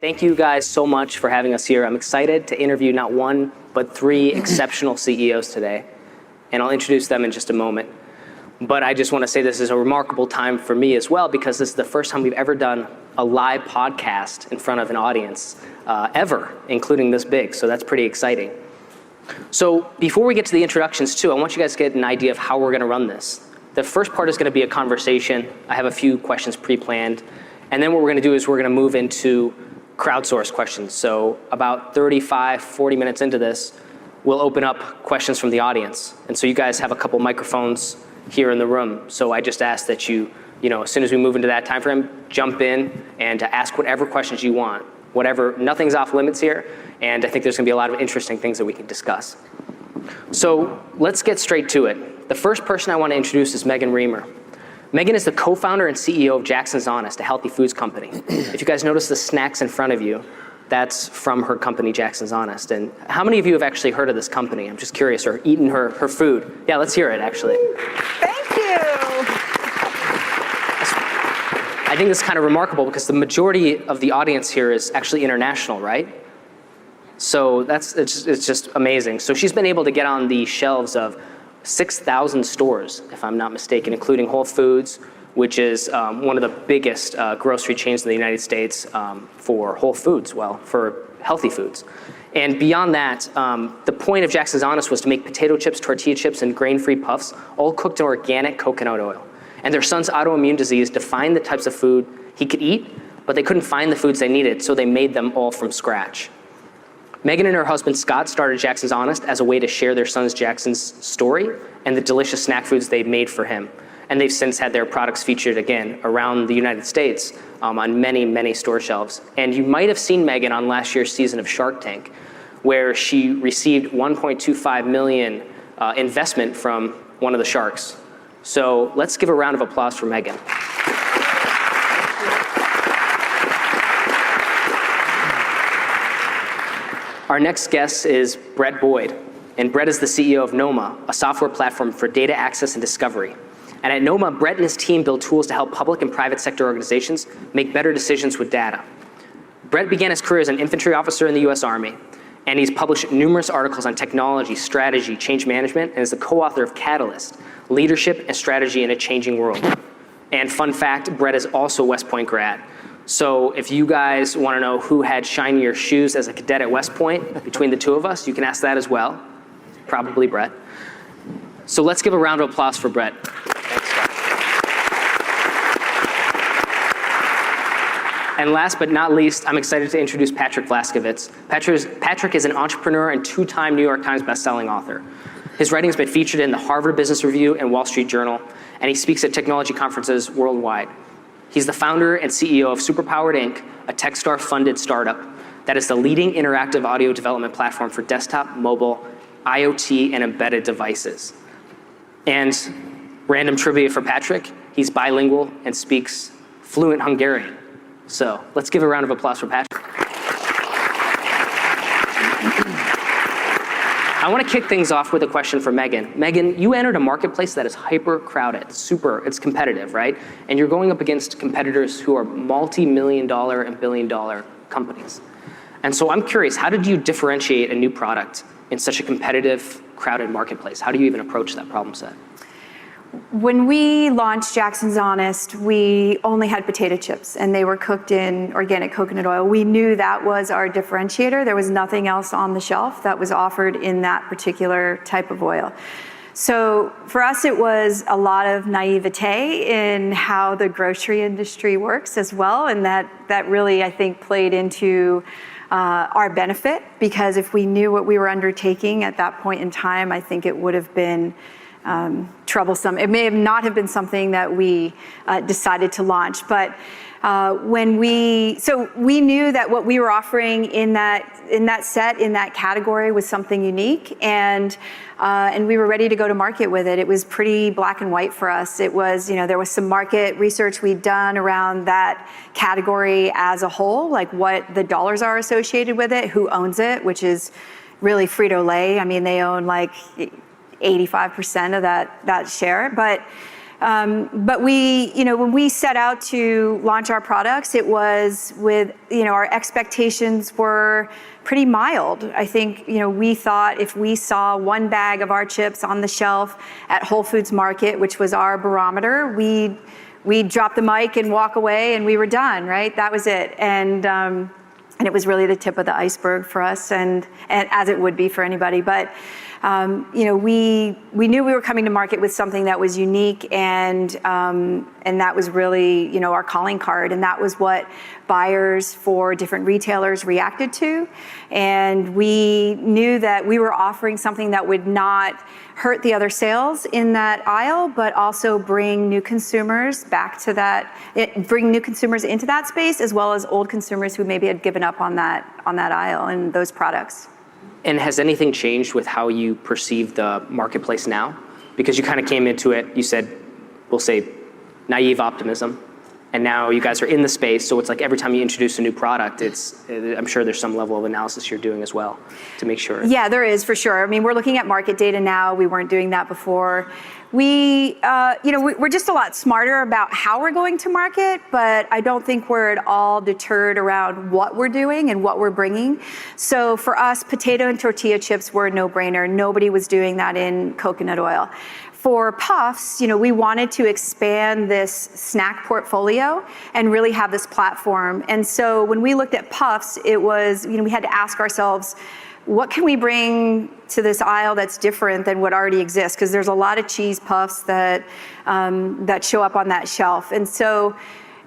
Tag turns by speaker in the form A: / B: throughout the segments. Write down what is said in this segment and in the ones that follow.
A: Thank you guys so much for having us here. I'm excited to interview not one, but 3 exceptional CEOs today. And I'll introduce them in just a moment. But I just want to say this is a remarkable time for me as well, because this is the first time we've ever done a live podcast in front of an audience, ever, including this big. So that's pretty exciting. So before we get to the introductions too, I want you guys to get an idea of how we're going to run this. The first part is going to be a conversation. I have a few questions pre-planned. And then what we're going to do is we're going to move into crowdsourced questions. So about 35, 40 minutes into this, we'll open up questions from the audience. And so you guys have a couple microphones here in the room. So I just ask that you as soon as we move into that time frame, jump in and ask whatever questions you want. Whatever, nothing's off limits here. And I think there's going to be a lot of interesting things that we can discuss. So let's get straight to it. The first person I want to introduce is Megan Reamer. Megan is the co-founder and CEO of Jackson's Honest, a healthy foods company. If you guys notice the snacks in front of you, that's from her company, Jackson's Honest. And how many of you have actually heard of this company? I'm just curious, or eaten her food? Yeah, let's hear it, actually.
B: Thank you.
A: I think this is kind of remarkable because the majority of the audience here is actually international, right? So it's just amazing. So she's been able to get on the shelves of 6,000 stores, if I'm not mistaken, including Whole Foods, which is one of the biggest grocery chains in the United States for whole foods, for healthy foods. And beyond that, the point of Jackson's Honest was to make potato chips, tortilla chips, and grain-free puffs, all cooked in organic coconut oil. And their son's autoimmune disease defined the types of food he could eat, but they couldn't find the foods they needed, so they made them all from scratch. Megan and her husband Scott started Jackson's Honest as a way to share their son Jackson's story and the delicious snack foods they made for him. And they've since had their products featured again around the United States on many, many store shelves. And you might have seen Megan on last year's season of Shark Tank, where she received $1.25 million investment from one of the sharks. So let's give a round of applause for Megan. Our next guest is Bret Boyd, and Bret is the CEO of Knoema, a software platform for data access and discovery. And at Knoema, Bret and his team build tools to help public and private sector organizations make better decisions with data. Bret began his career as an infantry officer in the US Army, and he's published numerous articles on technology, strategy, change management, and is the co-author of Catalyst, Leadership and Strategy in a Changing World. And fun fact, Bret is also a West Point grad. So if you guys want to know who had shinier shoes as a cadet at West Point, between the two of us, you can ask that as well. Probably Bret. So let's give a round of applause for Bret. Thanks, Scott. And last but not least, I'm excited to introduce Patrick Vlaskovits. Patrick is an entrepreneur and 2-time New York Times bestselling author. His writing has been featured in the Harvard Business Review and Wall Street Journal, and he speaks at technology conferences worldwide. He's the founder and CEO of Superpowered Inc., a Techstar-funded startup that is the leading interactive audio development platform for desktop, mobile, IoT, and embedded devices. And random trivia for Patrick, he's bilingual and speaks fluent Hungarian. So let's give a round of applause for Patrick. I want to kick things off with a question for Megan. Megan, you entered a marketplace that is hyper-crowded, it's competitive, right? And you're going up against competitors who are multi-million-dollar and billion-dollar companies. And so I'm curious, how did you differentiate a new product in such a competitive, crowded marketplace? How do you even approach that problem set?
B: When we launched Jackson's Honest, we only had potato chips, and they were cooked in organic coconut oil. We knew that was our differentiator. There was nothing else on the shelf that was offered in that particular type of oil. So for us, it was a lot of naivete in how the grocery industry works as well, and that really, I think, played into our benefit, because if we knew what we were undertaking at that point in time, I think it would have been troublesome. It may have not have been something that we decided to launch, but so we knew that what we were offering in that category was something unique, and we were ready to go to market with it. It was pretty black and white for us. It was, there was some market research we'd done around that category as a whole, like what the dollars are associated with it, who owns it, which is really Frito-Lay. I mean, they own like 85% of that share, but But when we set out to launch our products, it was with, our expectations were pretty mild. I think, we thought if we saw one bag of our chips on the shelf at Whole Foods Market, which was our barometer, we'd drop the mic and walk away and we were done, right? That was it. And it was really the tip of the iceberg for us, and as it would be for anybody. But we knew we were coming to market with something that was unique, and that was really our calling card, and that was what buyers for different retailers reacted to. And we knew that we were offering something that would not hurt the other sales in that aisle, but also bring new consumers bring new consumers into that space, as well as old consumers who maybe had given up on that aisle and those products.
A: And has anything changed with how you perceive the marketplace now? Because you kind of came into it, you said, we'll say, naive optimism, and now you guys are in the space, so it's like every time you introduce a new product, I'm sure there's some level of analysis you're doing as well to make sure.
B: Yeah, there is, for sure. I mean, we're looking at market data now. We weren't doing that before. We're just a lot smarter about how we're going to market, but I don't think we're at all deterred around what we're doing and what we're bringing. So for us, potato and tortilla chips were a no-brainer. Nobody was doing that in coconut oil. For puffs, we wanted to expand this snack portfolio and really have this platform. And so when we looked at puffs, it was, we had to ask ourselves, what can we bring to this aisle that's different than what already exists? Because there's a lot of cheese puffs that show up on that shelf. And so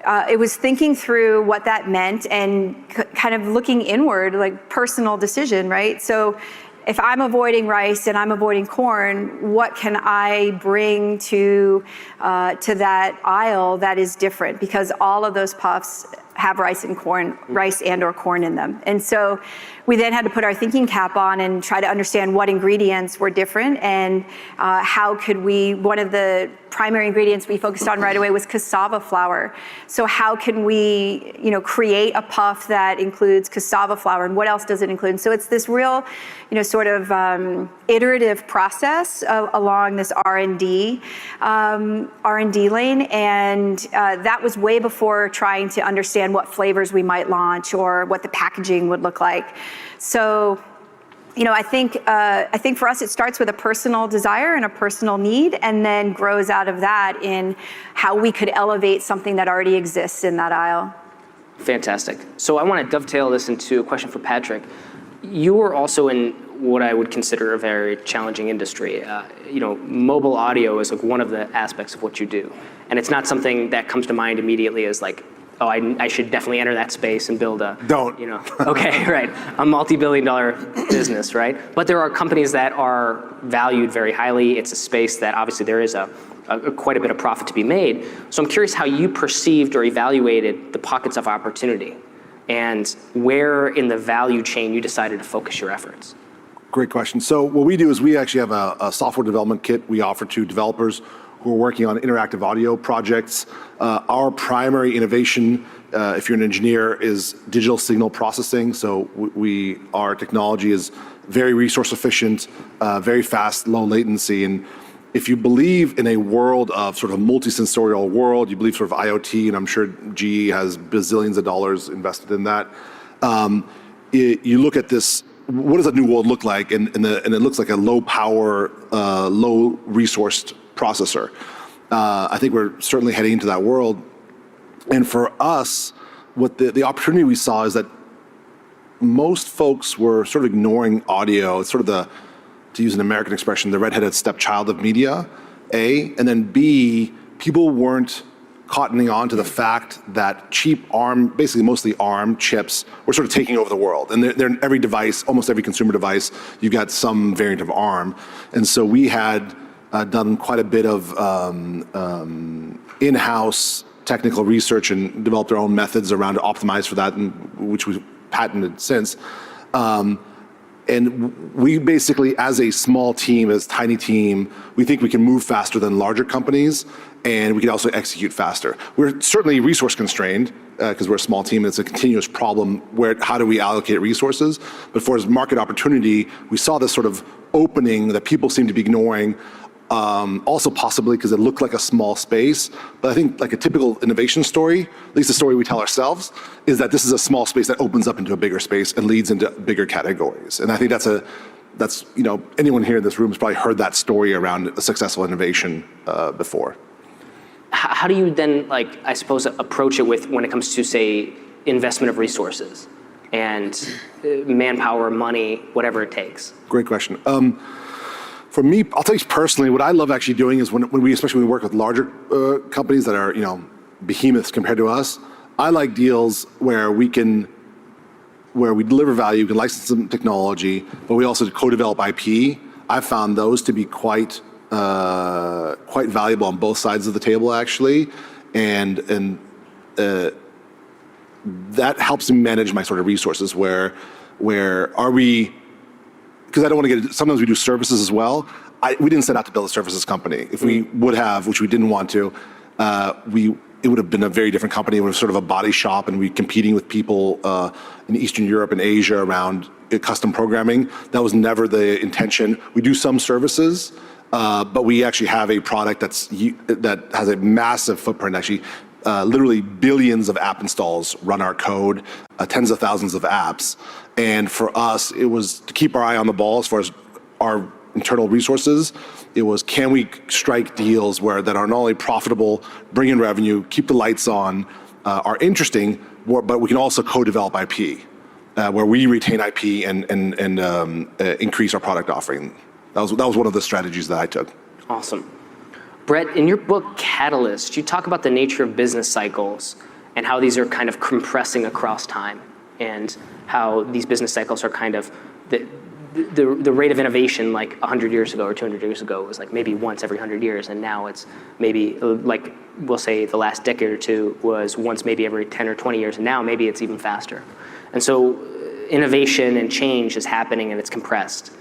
B: it was thinking through what that meant and kind of looking inward, like personal decision, right? So if I'm avoiding rice and I'm avoiding corn, what can I bring to that aisle that is different? Because all of those puffs have rice and or corn in them. And so we then had to put our thinking cap on and try to understand what ingredients were different and how could one of the primary ingredients we focused on right away was cassava flour. So how can we, create a puff that includes cassava flour, and what else does it include? And so it's this real, sort of iterative process along this R&D lane, and that was way before trying to understand what flavors we might launch or what the packaging would look like. So, I think for us it starts with a personal desire and a personal need, and then grows out of that in how we could elevate something that already exists in that aisle.
A: Fantastic. So I want to dovetail this into a question for Patrick. You are also in what I would consider a very challenging industry. Mobile audio is like one of the aspects of what you do, and it's not something that comes to mind immediately as like, oh, I should definitely enter that space and build okay, right, a multi-billion-dollar business, right? But there are companies that are valued very highly. It's a space that obviously there is quite a bit of profit to be made. So I'm curious how you perceived or evaluated the pockets of opportunity and where in the value chain you decided to focus your efforts.
C: Great question. So what we do is we actually have a software development kit we offer to developers who are working on interactive audio projects. Our primary innovation, if you're an engineer, is digital signal processing. So our technology is very resource efficient, very fast, low latency. And if you believe in a world of sort of multisensorial world, you believe sort of IoT, and I'm sure GE has bazillions of dollars invested in that. You look at this, what does a new world look like? And it looks like a low power, low resourced processor. I think we're certainly heading into that world. And for us, what the opportunity we saw is that most folks were sort of ignoring audio. It's sort of to use an American expression, the redheaded stepchild of media, A. And then B, people weren't cottoning on to the fact that cheap ARM, basically mostly ARM chips, were sort of taking over the world. And they're in every device, almost every consumer device, you've got some variant of ARM. And so we had done quite a bit of in-house technical research and developed our own methods around to optimize for that, which we've patented since. And we basically, as a small team, as a tiny team, we think we can move faster than larger companies, and we can also execute faster. We're certainly resource constrained because we're a small team, and it's a continuous problem how do we allocate resources? But for market opportunity, we saw this sort of opening that people seem to be ignoring Also possibly because it looked like a small space. But I think like a typical innovation story, at least the story we tell ourselves, is that this is a small space that opens up into a bigger space and leads into bigger categories. And I think that's anyone here in this room has probably heard that story around a successful innovation before.
A: How do you then, I suppose, approach it when it comes to, say, investment of resources and manpower, money, whatever it takes?
C: Great question. For me, I'll tell you personally, what I love actually doing is especially when we work with larger companies that are, behemoths compared to us, I like deals where we deliver value, we can license some technology, but we also co-develop IP. I've found those to be quite valuable on both sides of the table, actually, and that helps me manage my sort of resources. Where are we? Because I don't want to get. Sometimes we do services as well. We didn't set out to build a services company. If we would have, which we didn't want to, it would have been a very different company. It was sort of a body shop, and we're competing with people in Eastern Europe and Asia around custom programming. That was never the intention. We do some services, but we actually have a product that has a massive footprint. Actually, literally billions of app installs run our code, tens of thousands of apps. And for us, it was to keep our eye on the ball as far as our internal resources. It was, can we strike deals that are not only profitable, bring in revenue, keep the lights on, are interesting, but we can also co-develop IP, where we retain IP and increase our product offering. That was one of the strategies that I took.
A: Awesome. Bret, in your book, Catalyst, you talk about the nature of business cycles and how these are kind of compressing across time, and how these business cycles are kind of, the rate of innovation 100 years ago or 200 years ago was maybe once every 100 years, and now it's maybe we'll say the last decade or two was once maybe every 10 or 20 years, and now maybe it's even faster. And so innovation and change is happening and it's compressed.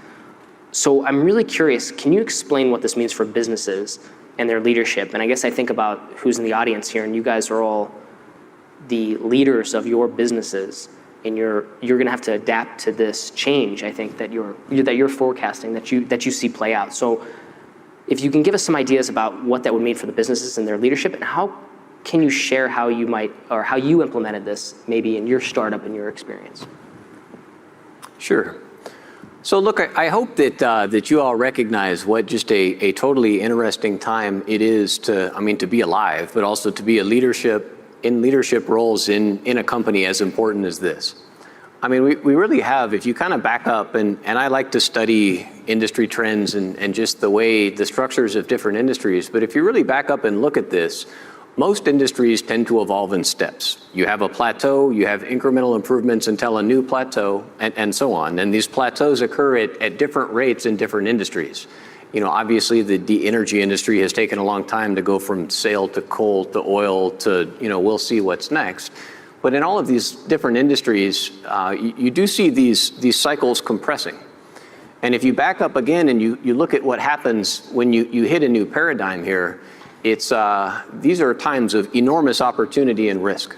A: So I'm really curious, can you explain what this means for businesses and their leadership? And I guess I think about who's in the audience here, and you guys are all the leaders of your businesses, and you're going to have to adapt to this change, I think, that you're forecasting, that you see play out. So if you can give us some ideas about what that would mean for the businesses and their leadership, and how can you share how you implemented this maybe in your startup and your experience?
D: Sure. So look, I hope that you all recognize what just a totally interesting time it is to be alive, but also to be in leadership roles in a company as important as this. I mean, we really have, if you kind of back up, and I like to study industry trends and just the structures of different industries, but if you really back up and look at this, most industries tend to evolve in steps. You have a plateau, you have incremental improvements until a new plateau, and so on. And these plateaus occur at different rates in different industries. Obviously the energy industry has taken a long time to go from shale to coal to oil to, we'll see what's next. But in all of these different industries, you do see these cycles compressing. And if you back up again and you look at what happens when you hit a new paradigm here, these are times of enormous opportunity and risk.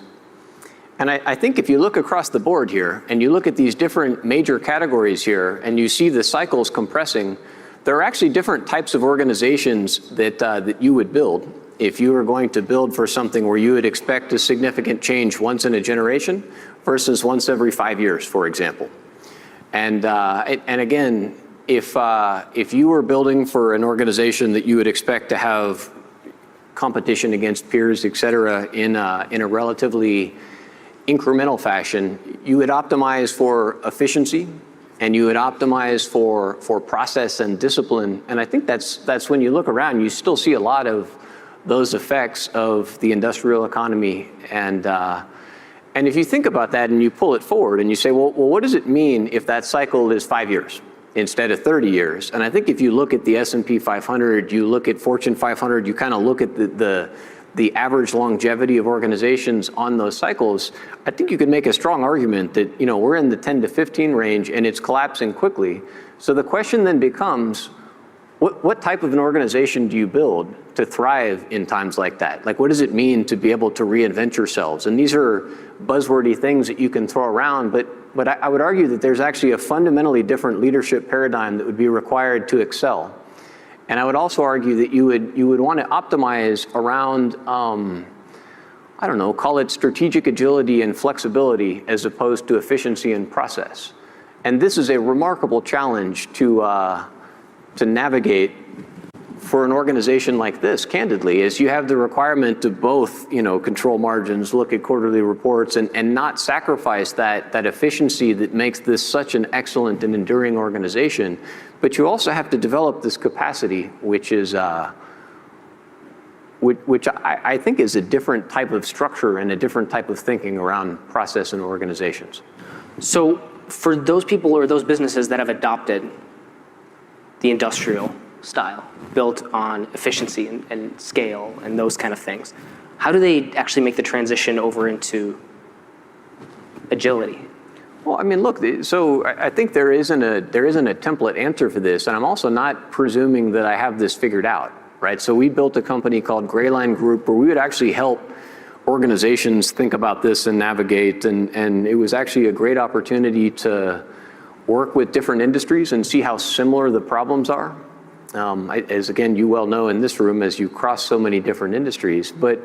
D: And I think if you look across the board here and you look at these different major categories here and you see the cycles compressing, there are actually different types of organizations that you would build if you were going to build for something where you would expect a significant change once in a generation versus once every 5 years, for example. And again, if you were building for an organization that you would expect to have competition against peers, et cetera, in a relatively incremental fashion, you would optimize for efficiency and you would optimize for process and discipline. And I think that's when you look around, you still see a lot of those effects of the industrial economy. And if you think about that and you pull it forward and you say, well, what does it mean if that cycle is 5 years instead of 30 years? And I think if you look at the S&P 500, you look at Fortune 500, you kind of look at the average longevity of organizations on those cycles, I think you could make a strong argument that, we're in the 10 to 15 range and it's collapsing quickly. So the question then becomes, what type of an organization do you build to thrive in times like that? Like, what does it mean to be able to reinvent yourselves? And these are buzzwordy things that you can throw around, but I would argue that there's actually a fundamentally different leadership paradigm that would be required to excel. And I would also argue that you would want to optimize around, I don't know, call it strategic agility and flexibility as opposed to efficiency and process. And this is a remarkable challenge to navigate for an organization like this, candidly, is you have the requirement to both, control margins, look at quarterly reports, and not sacrifice that efficiency that makes this such an excellent and enduring organization. But you also have to develop this capacity, which is, which I think is a different type of structure and a different type of thinking around process and organizations.
A: So for those people or those businesses that have adopted the industrial style, built on efficiency and scale and those kind of things, how do they actually make the transition over into agility?
D: Well, I mean, look, so I think there isn't a template answer for this, and I'm also not presuming that I have this figured out, right? So we built a company called Grayline Group where we would actually help organizations think about this and navigate, and it was actually a great opportunity to work with different industries and see how similar the problems are. As again, you well know in this room, as you cross so many different industries, but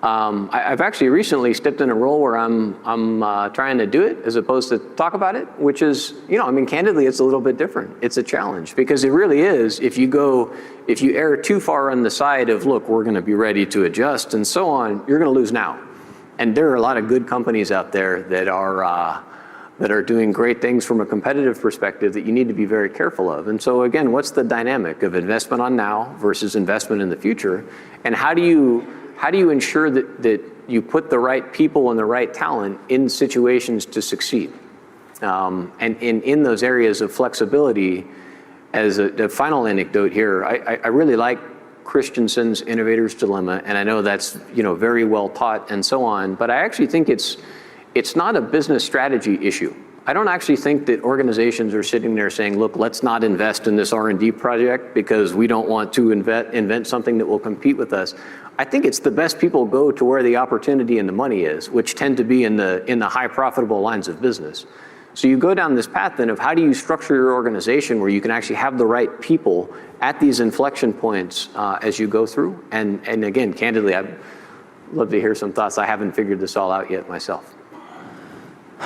D: I've actually recently stepped in a role where I'm trying to do it as opposed to talk about it, which is, I mean, candidly, it's a little bit different. It's a challenge because it really is. If you err too far on the side of, look, we're going to be ready to adjust and so on, you're going to lose now. And there are a lot of good companies out there that are doing great things from a competitive perspective that you need to be very careful of. And so again, what's the dynamic of investment on now versus investment in the future? And how do you ensure that you put the right people and the right talent in situations to succeed? And in those areas of flexibility, as a final anecdote here, I really like Christensen's Innovator's Dilemma, and I know that's very well taught and so on, but I actually think it's not a business strategy issue. I don't actually think that organizations are sitting there saying, look, let's not invest in this R&D project because we don't want to invent something that will compete with us. I think it's the best people go to where the opportunity and the money is, which tend to be in the high profitable lines of business. So you go down this path then of how do you structure your organization where you can actually have the right people at these inflection points as you go through. And again, candidly, I'd love to hear some thoughts. I haven't figured this all out yet myself.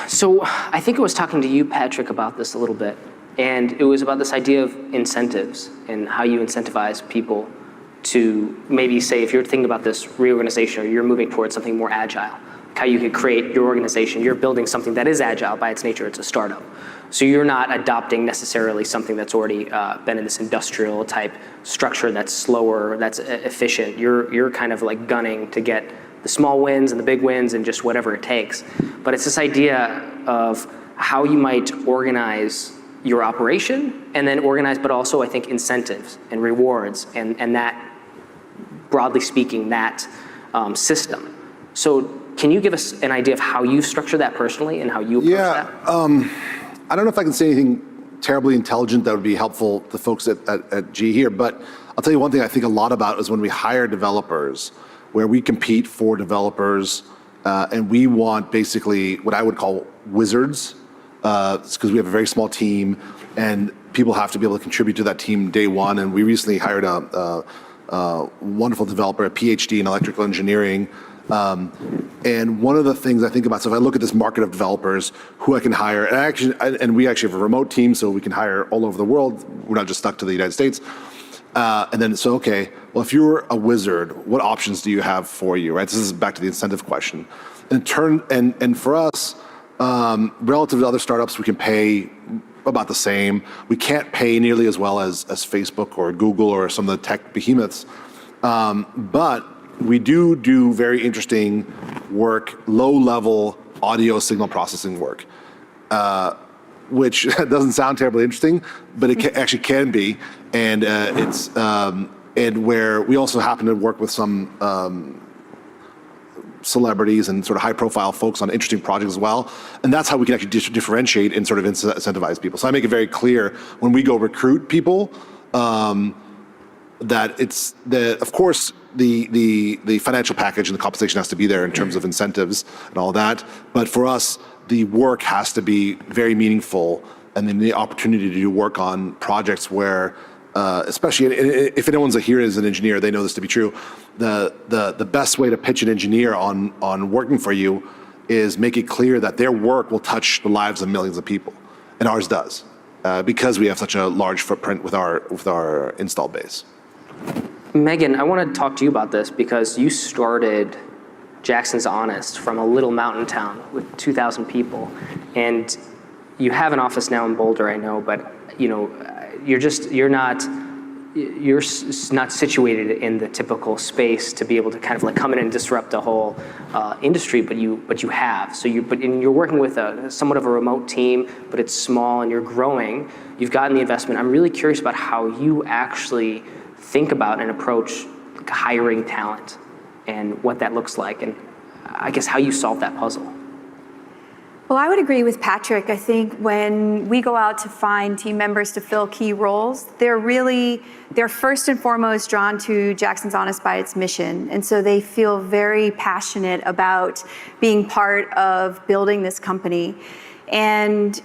A: So I think I was talking to you, Patrick, about this a little bit, and it was about this idea of incentives and how you incentivize people to maybe say, if you're thinking about this reorganization or you're moving towards something more agile, how you could create your organization. You're building something that is agile by its nature. It's a startup. So you're not adopting necessarily something that's already been in this industrial type structure that's slower, that's efficient. You're kind of like gunning to get the small wins and the big wins and just whatever it takes. But it's this idea of how you might organize your operation and then organize, but also I think incentives and rewards and that, broadly speaking, that system. So can you give us an idea of how you structure that personally and how you approach that?
C: I don't know if I can say anything terribly intelligent that would be helpful to folks at G here, but I'll tell you one thing I think a lot about is when we hire developers, where we compete for developers, and we want basically what I would call wizards, because we have a very small team, and people have to be able to contribute to that team day one. And we recently hired a wonderful developer, a PhD in electrical engineering. And one of the things I think about, so if I look at this market of developers who I can hire, and we actually have a remote team, so we can hire all over the world. We're not just stuck to the United States. And then so, okay, well, if you're a wizard, what options do you have for you, right? This is back to the incentive question. And for us, relative to other startups, we can pay about the same. We can't pay nearly as well as Facebook or Google or some of the tech behemoths. But we do very interesting work, low-level audio signal processing work. Which doesn't sound terribly interesting, but it actually can be, and and where we also happen to work with some celebrities and sort of high-profile folks on interesting projects as well, and that's how we can actually differentiate and sort of incentivize people. So I make it very clear when we go recruit people that it's of course the financial package and the compensation has to be there in terms of incentives and all that, but for us, the work has to be very meaningful, and then the opportunity to do work on projects where especially if anyone's here as an engineer, they know this to be true. The best way to pitch an engineer on working for you is make it clear that their work will touch the lives of millions of people, and ours does, because we have such a large footprint with our install base.
A: Megan, I want to talk to you about this because you started Jackson's Honest from a little mountain town with 2,000 people, and you have an office now in Boulder, I know, but you're not situated in the typical space to be able to kind of like come in and disrupt the whole industry, but you have. So you're working with somewhat of a remote team, but it's small and you're growing. You've gotten the investment. I'm really curious about how you actually think about and approach hiring talent and what that looks like, and I guess how you solve that puzzle.
B: Well, I would agree with Patrick. I think when we go out to find team members to fill key roles, they're first and foremost drawn to Jackson's Honest by its mission. And so they feel very passionate about being part of building this company. And,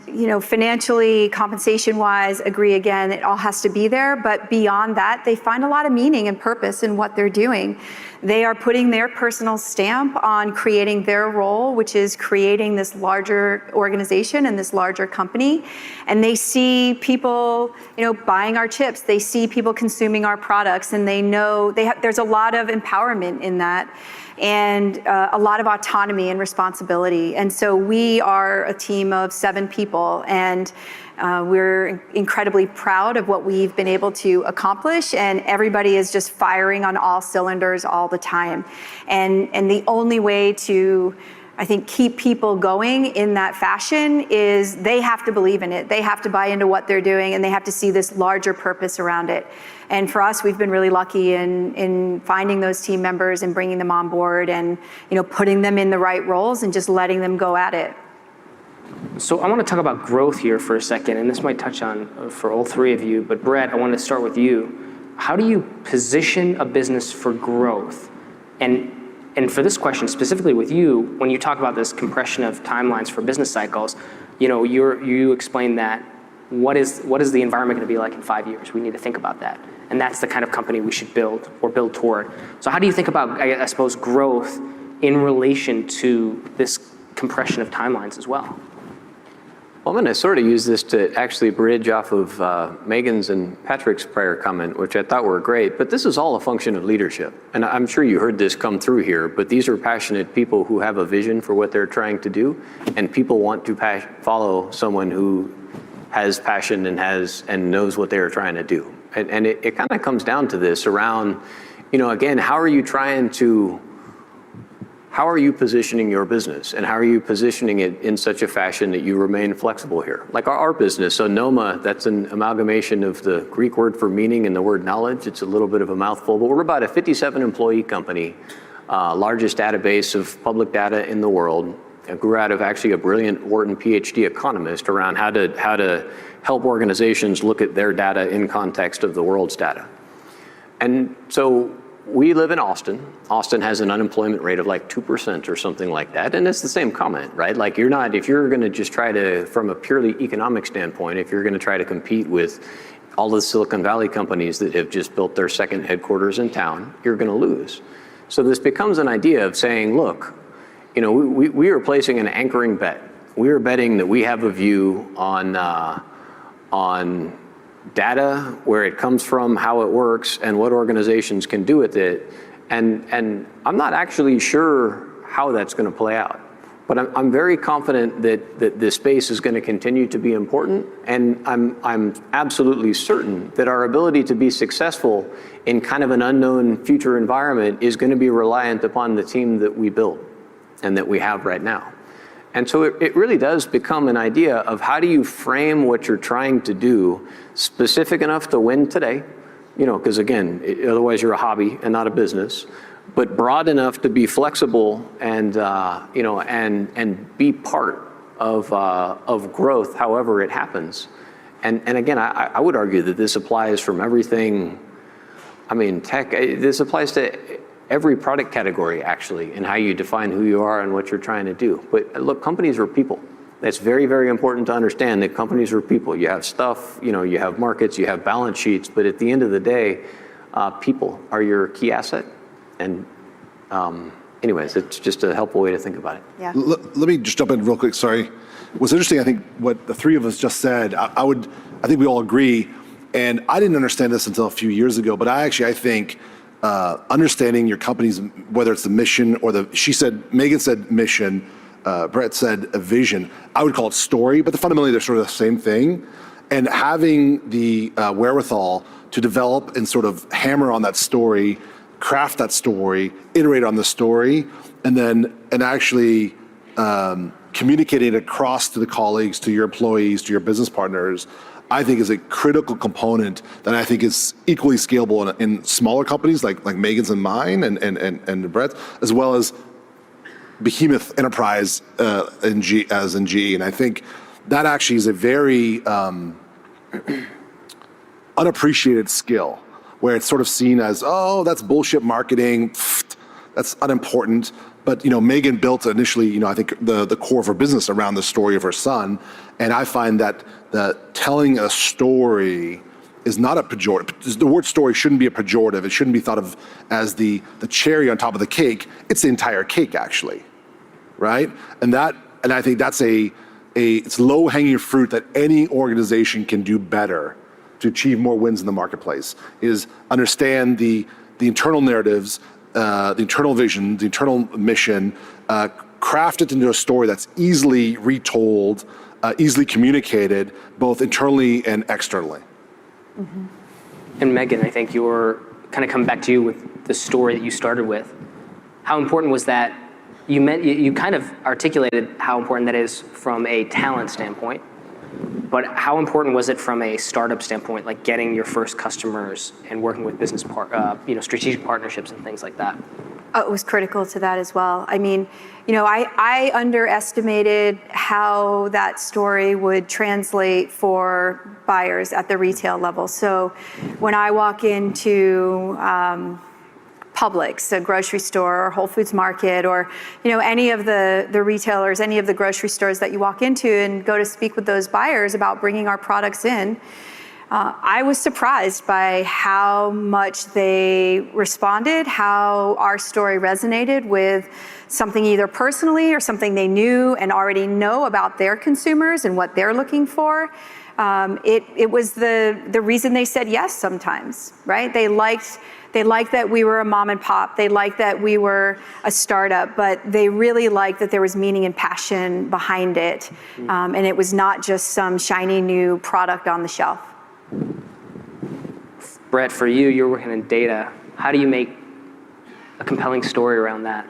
B: financially, compensation-wise, agree again, it all has to be there. But beyond that, they find a lot of meaning and purpose in what they're doing. They are putting their personal stamp on creating their role, which is creating this larger organization and this larger company. And they see people, buying our chips. They see people consuming our products, and they know there's a lot of empowerment in that, and a lot of autonomy and responsibility. And so we are a team of 7 people, and we're incredibly proud of what we've been able to accomplish, and everybody is just firing on all cylinders all the time. And the only way to, I think, keep people going in that fashion is they have to believe in it. They have to buy into what they're doing, and they have to see this larger purpose around it. And for us, we've been really lucky in finding those team members and bringing them on board and putting them in the right roles and just letting them go at it.
A: So I want to talk about growth here for a second, and this might touch on for all 3 of you, but Bret, I want to start with you. How do you position a business for growth? And for this question, specifically with you, when you talk about this compression of timelines for business cycles, you explain that what is the environment going to be like in 5 years? We need to think about that. And that's the kind of company we should build or build toward. So how do you think about, I suppose, growth in relation to this compression of timelines as well?
D: Well, I'm going to sort of use this to actually bridge off of Megan's and Patrick's prior comment, which I thought were great, but this is all a function of leadership. And I'm sure you heard this come through here, but these are passionate people who have a vision for what they're trying to do, and people want to follow someone who has passion and knows what they're trying to do. And it kind of comes down to this around, again, how are you positioning your business, and how are you positioning it in such a fashion that you remain flexible here? Like our business, so Knoema, that's an amalgamation of the Greek word for meaning and the word knowledge. It's a little bit of a mouthful, but we're about a 57 employee company, largest database of public data in the world. It grew out of actually a brilliant Wharton PhD economist around how to help organizations look at their data in context of the world's data. And so we live in Austin. Austin has an unemployment rate of like 2% or something like that. And it's the same comment, right? Like if you're going to just try to, from a purely economic standpoint, if you're going to try to compete with all the Silicon Valley companies that have just built their second headquarters in town, you're going to lose. So this becomes an idea of saying, look, we are placing an anchoring bet. We are betting that we have a view on data, where it comes from, how it works, and what organizations can do with it. And I'm not actually sure how that's going to play out. But I'm very confident that this space is going to continue to be important, and I'm absolutely certain that our ability to be successful in kind of an unknown future environment is going to be reliant upon the team that we build and that we have right now. And so it really does become an idea of how do you frame what you're trying to do specific enough to win today, because again, otherwise you're a hobby and not a business, but broad enough to be flexible and be part of growth, however it happens. And again, I would argue that this applies from everything. Tech. This applies to every product category, actually, and how you define who you are and what you're trying to do. But look, companies are people, It's very, very important to understand that companies are people. You have stuff, you have markets, you have balance sheets, but at the end of the day, people are your key asset. And anyways, it's just a helpful way to think about it.
B: Yeah.
C: Let me just jump in real quick, sorry. What's interesting, I think, what the three of us just said, I think we all agree, and I didn't understand this until a few years ago, but I think understanding your company's, whether it's the mission or Megan said mission, Bret said a vision. I would call it story, but fundamentally they're sort of the same thing. And having the wherewithal to develop and sort of hammer on that story, craft that story, iterate on the story, and actually communicating it across to the colleagues, to your employees, to your business partners, I think is a critical component that I think is equally scalable in smaller companies like Megan's and mine and Bret's, as well as behemoth enterprise in GE. And I think that actually is a very unappreciated skill, where it's sort of seen as, oh, that's bullshit marketing, that's unimportant. But Megan built initially, I think the core of her business around the story of her son, and I find that telling a story is not a pejorative. The word story shouldn't be a pejorative. It shouldn't be thought of as the cherry on top of the cake. It's the entire cake, actually, right? And I think that's it's low-hanging fruit that any organization can do better to achieve more wins in the marketplace, is understand the internal narratives, the internal vision, the internal mission, craft it into a story that's easily retold, easily communicated, both internally and externally.
B: Mm-hmm.
A: And Megan, I think you're kind of coming back to you with the story that you started with. How important was that? You kind of articulated how important that is from a talent standpoint, but how important was it from a startup standpoint, like getting your first customers and working with business strategic partnerships and things like that?
B: It was critical to that as well. I mean, I underestimated how that story would translate for buyers at the retail level. So when I walk into Publix, a grocery store, or Whole Foods Market, or any of the retailers, any of the grocery stores that you walk into and go to speak with those buyers about bringing our products in, I was surprised by how much they responded, how our story resonated with something either personally or something they knew and already know about their consumers and what they're looking for. It was the reason they said yes sometimes, right? They liked that we were a mom and pop. They liked that we were a startup, but they really liked that there was meaning and passion behind it. And it was not just some shiny new product on the shelf.
A: Bret, for you, you're working in data. How do you make a compelling story around that?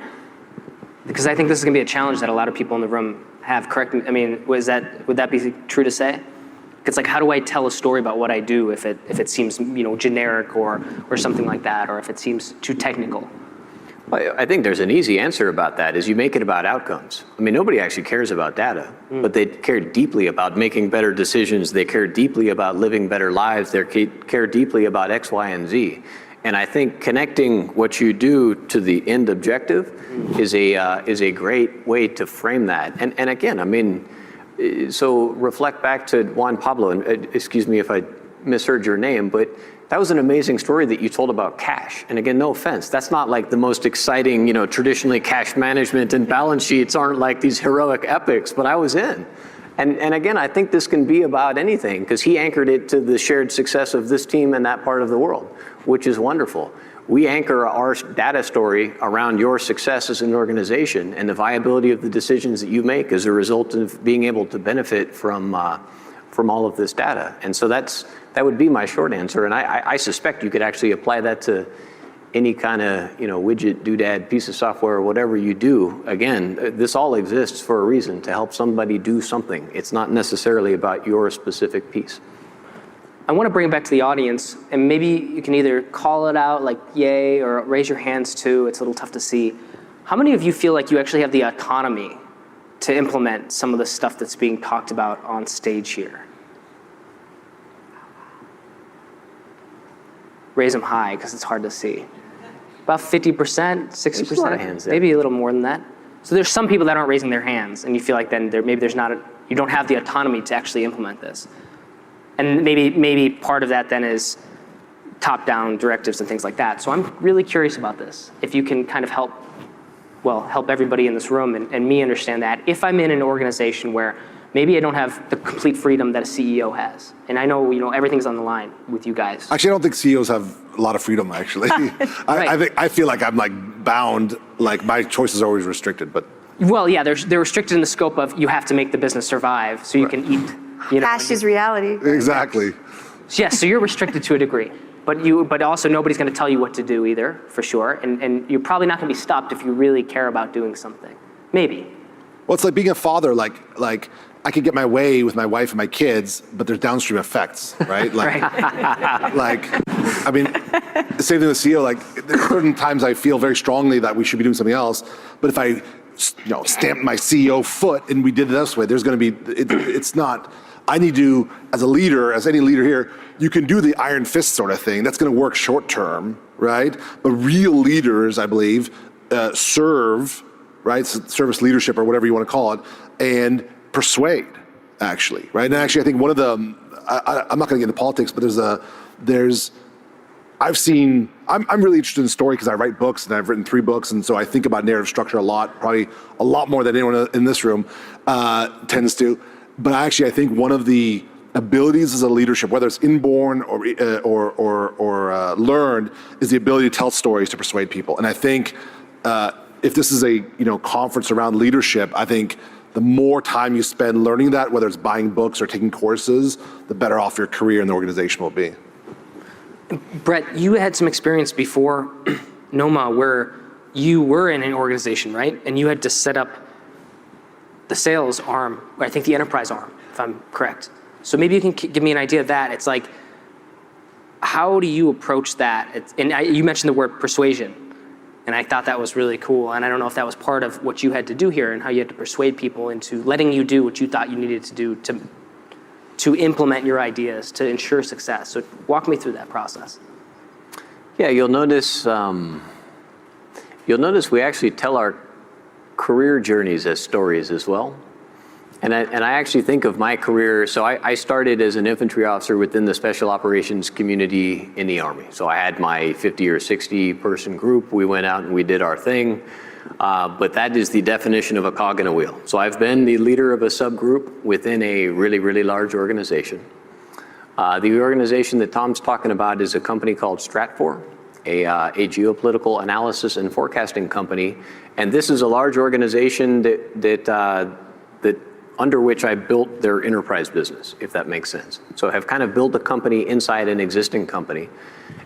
A: Because I think this is going to be a challenge that a lot of people in the room have. Correct me. I mean, would that be true to say? It's like, how do I tell a story about what I do if it seems generic or something like that, or if it seems too technical?
D: Well, I think there's an easy answer about that, is you make it about outcomes. I mean, nobody actually cares about data, but they care deeply about making better decisions. They care deeply about living better lives. They care deeply about X, Y, and Z. And I think connecting what you do to the end objective is a great way to frame that. And again, I mean, so reflect back to Juan Pablo, and excuse me if I misheard your name, but that was an amazing story that you told about cash. And again, no offense, that's not like the most exciting, traditionally cash management and balance sheets aren't like these heroic epics, but I was in. And again, I think this can be about anything, because he anchored it to the shared success of this team and that part of the world, which is wonderful. We anchor our data story around your success as an organization and the viability of the decisions that you make as a result of being able to benefit from all of this data. And so that would be my short answer. And I suspect you could actually apply that to any kind of widget, doodad, piece of software, or whatever you do. Again, this all exists for a reason, to help somebody do something. It's not necessarily about your specific piece.
A: I want to bring it back to the audience, and maybe you can either call it out like yay or raise your hands too. It's a little tough to see. How many of you feel like you actually have the autonomy to implement some of the stuff that's being talked about on stage here? Raise them high, because it's hard to see. About 50%, 60%,
D: hands there.
A: Maybe a little more than that. So there's some people that aren't raising their hands, and you feel like then maybe there's not You don't have the autonomy to actually implement this. And maybe part of that then is top-down directives and things like that. So I'm really curious about this. If you can kind of help everybody in this room and me understand that. If I'm in an organization where maybe I don't have the complete freedom that a CEO has, and I know everything's on the line with you guys.
C: Actually, I don't think CEOs have a lot of freedom, actually.
A: Right.
C: I feel like I'm like bound, like my choices are always restricted, but.
A: Well, yeah, they're restricted in the scope of you have to make the business survive so you can eat.
B: Cash is reality.
C: Exactly.
A: Yes, so you're restricted to a degree. But also nobody's going to tell you what to do either, for sure. And you're probably not going to be stopped if you really care about doing something. Maybe.
C: Well, it's like being a father, like I could get my way with my wife and my kids, but there's downstream effects, right? Like, I mean, the same thing with CEO, like there are certain times I feel very strongly that we should be doing something else, but if I stamp my CEO foot and we did it this way, there's going to be, it's not, I need to, as a leader, as any leader here, you can do the iron fist sort of thing. That's going to work short term, right? But real leaders, I believe, serve, right? Service leadership or whatever you want to call it, and persuade, actually, right? And actually, I think one of the, I'm not going to get into politics, but I'm really interested in story because I write books and I've written 3 books. And so I think about narrative structure a lot, probably a lot more than anyone in this room tends to. But actually, I think one of the abilities as a leadership, whether it's inborn or learned, is the ability to tell stories to persuade people. And I think if this is a conference around leadership, I think the more time you spend learning that, whether it's buying books or taking courses, the better off your career in the organization will be.
A: Bret, you had some experience before Knoema where you were in an organization, right? And you had to set up the sales arm, or I think the enterprise arm, if I'm correct. So maybe you can give me an idea of that. It's like, how do you approach that? You mentioned the word persuasion, and I thought that was really cool. And I don't know if that was part of what you had to do here and how you had to persuade people into letting you do what you thought you needed to do to implement your ideas, to ensure success. So walk me through that process.
D: Yeah, you'll notice we actually tell our career journeys as stories as well. And I actually think of my career, so I started as an infantry officer within the special operations community in the Army. So I had my 50 or 60 person group. We went out and we did our thing. But that is the definition of a cog in a wheel. So I've been the leader of a subgroup within a really, really large organization. The organization that Tom's talking about is a company called Stratfor, a geopolitical analysis and forecasting company. And this is a large organization that under which I built their enterprise business, if that makes sense. So I have kind of built a company inside an existing company,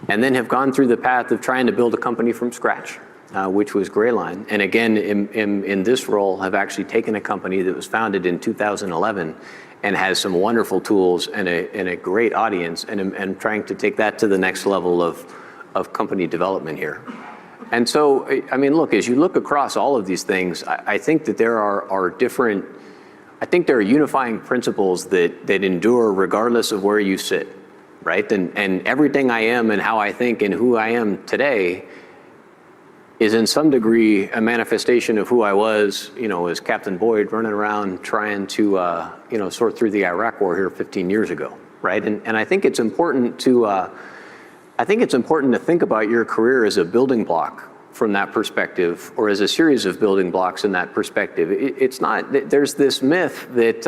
D: and then have gone through the path of trying to build a company from scratch, which was Greyline. And again, in this role, have actually taken a company that was founded in 2011 and has some wonderful tools and a great audience, and trying to take that to the next level of company development here. And so, I mean, look, as you look across all of these things, I think that there are unifying principles that endure regardless of where you sit, right? And everything I am and how I think and who I am today is in some degree a manifestation of who I was, as Captain Boyd running around trying to, sort through the Iraq War here 15 years ago, right? And I think it's important to think about your career as a building block from that perspective, or as a series of building blocks in that perspective. It's not, there's this myth that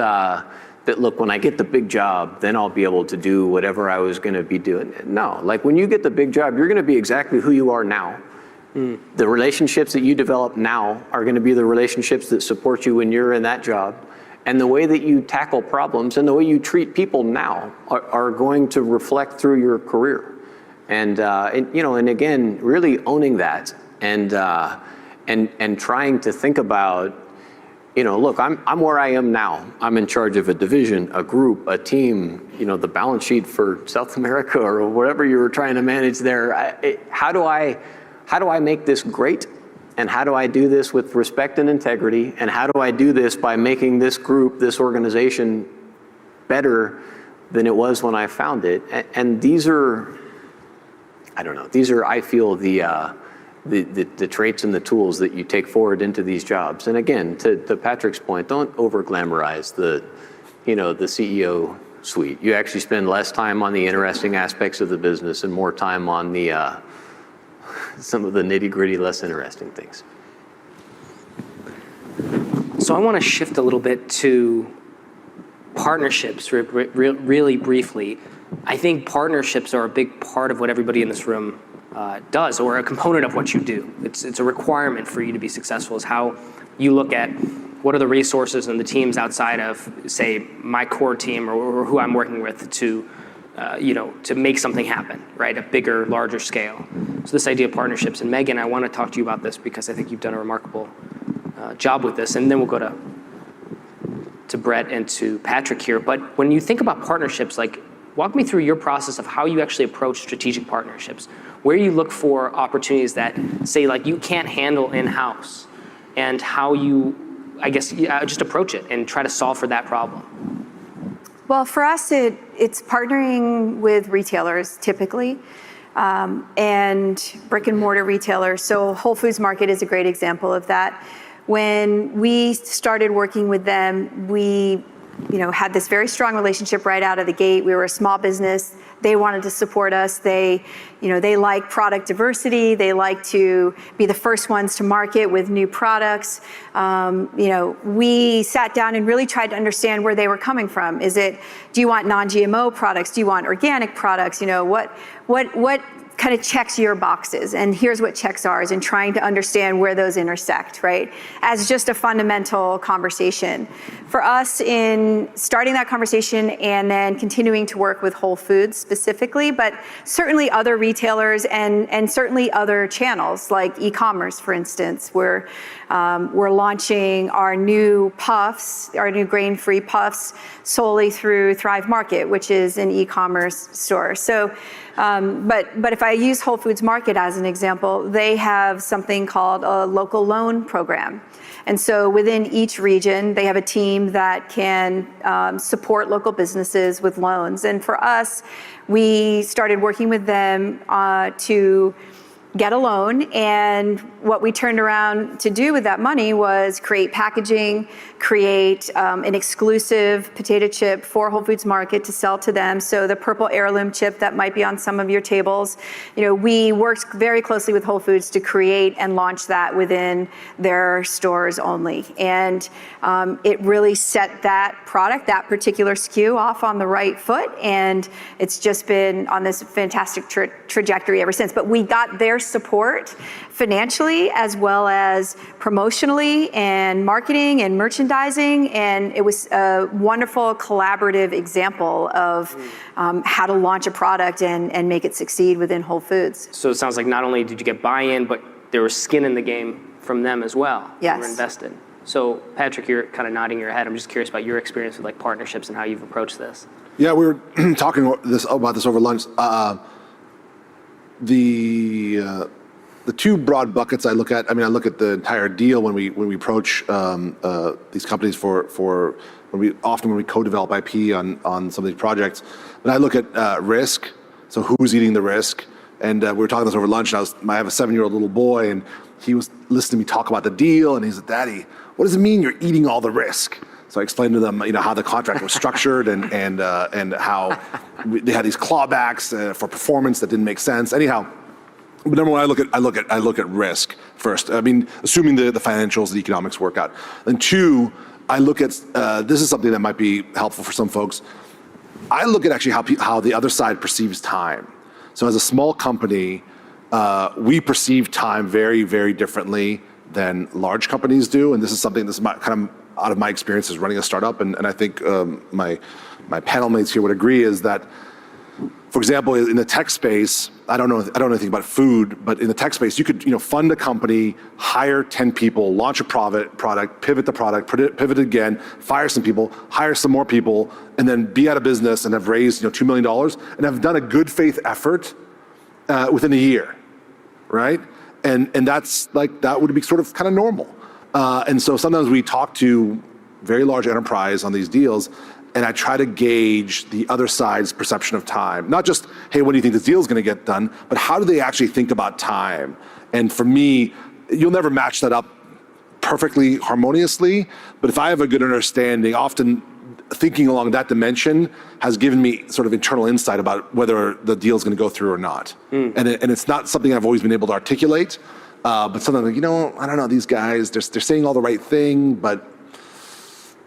D: look, when I get the big job, then I'll be able to do whatever I was gonna be doing. No, like when you get the big job, you're gonna be exactly who you are now. The relationships that you develop now are gonna be the relationships that support you when you're in that job. And the way that you tackle problems and the way you treat people now are going to reflect through your career. And again, really owning that and trying to think about, look, I'm where I am now. I'm in charge of a division, a group, a team, the balance sheet for South America or whatever you were trying to manage there. How do I make this great? And how do I do this with respect and integrity? And how do I do this by making this group, this organization better than it was when I found it? And these are, I feel, the the traits and the tools that you take forward into these jobs. And again, to Patrick's point, don't over glamorize the CEO suite. You actually spend less time on the interesting aspects of the business and more time on the some of the nitty-gritty, less interesting things.
A: So I want to shift a little bit to partnerships really briefly. I think partnerships are a big part of what everybody in this room does, or a component of what you do. It's a requirement for you to be successful, is how you look at what are the resources and the teams outside of, say, my core team or who I'm working with to make something happen, right? A bigger, larger scale. So this idea of partnerships, and Megan, I want to talk to you about this because I think you've done a remarkable job with this, and then we'll go to Bret and to Patrick here. But when you think about partnerships, like, walk me through your process of how you actually approach strategic partnerships, where you look for opportunities that, say, like, you can't handle in-house, and how you, I guess, just approach it and try to solve for that problem.
B: Well, for us, it's partnering with retailers typically, and brick and mortar retailers. So Whole Foods Market is a great example of that. When we started working with them, we had this very strong relationship right out of the gate. We were a small business. They wanted to support us. They like product diversity. They like to be the first ones to market with new products. We sat down and really tried to understand where they were coming from. Do you want non-GMO products? Do you want organic products? What kind of checks your boxes, and here's what checks ours, and trying to understand where those intersect, right? As just a fundamental conversation. For us, in starting that conversation and then continuing to work with Whole Foods specifically, but certainly other retailers and certainly other channels like e-commerce, for instance, where we're launching our new puffs, our new grain-free puffs, solely through Thrive Market, which is an e-commerce store. So, but if I use Whole Foods Market as an example, they have something called a local loan program. And so within each region, they have a team that can support local businesses with loans. And for us, we started working with them to get a loan, and what we turned around to do with that money was create packaging, create an exclusive potato chip for Whole Foods Market to sell to them. So the purple heirloom chip that might be on some of your tables, we worked very closely with Whole Foods to create and launch that within their stores only. And it really set that product, that particular SKU, off on the right foot, and it's just been on this fantastic trajectory ever since. But we got their support financially as well as promotionally and marketing and merchandising, and it was a wonderful collaborative example of how to launch a product and make it succeed within Whole Foods.
A: So it sounds like not only did you get buy-in, but there was skin in the game from them as well.
B: Yes.
A: You were invested. So Patrick, you're kind of nodding your head. I'm just curious about your experience with partnerships and how you've approached this.
C: Yeah, we were talking about this over lunch. The two broad buckets I look at. I look at the entire deal when we approach these companies for when we co-develop IP on some of these projects. But I look at risk. So who's eating the risk? And we were talking this over lunch. And I have a 7-year-old little boy, and he was listening to me talk about the deal, and he said, "Daddy, what does it mean you're eating all the risk?" So I explained to them, how the contract was structured and how they had these clawbacks for performance that didn't make sense. Anyhow, but number one, I look at risk first. Assuming the financials, the economics work out. And two, I look at this is something that might be helpful for some folks. I look at actually how the other side perceives time. So as a small company, we perceive time very, very differently than large companies do. And this is something that's kind of out of my experience as running a startup. And I think my panel mates here would agree is that, for example, in the tech space, I don't know anything about food, but in the tech space, you could fund a company, hire 10 people, launch a product, pivot the product, pivot again, fire some people, hire some more people, and then be out of business and have raised $2 million and have done a good faith effort within a year, right? And that's that would be sort of kind of normal. And so sometimes we talk to very large enterprise on these deals, and I try to gauge the other side's perception of time. Not just, hey, when do you think this deal is going to get done, but how do they actually think about time? And for me, you'll never match that up perfectly harmoniously, but if I have a good understanding, often thinking along that dimension has given me sort of internal insight about whether the deal is going to go through or not. And it's not something I've always been able to articulate, but something like, I don't know, these guys, they're saying all the right thing, but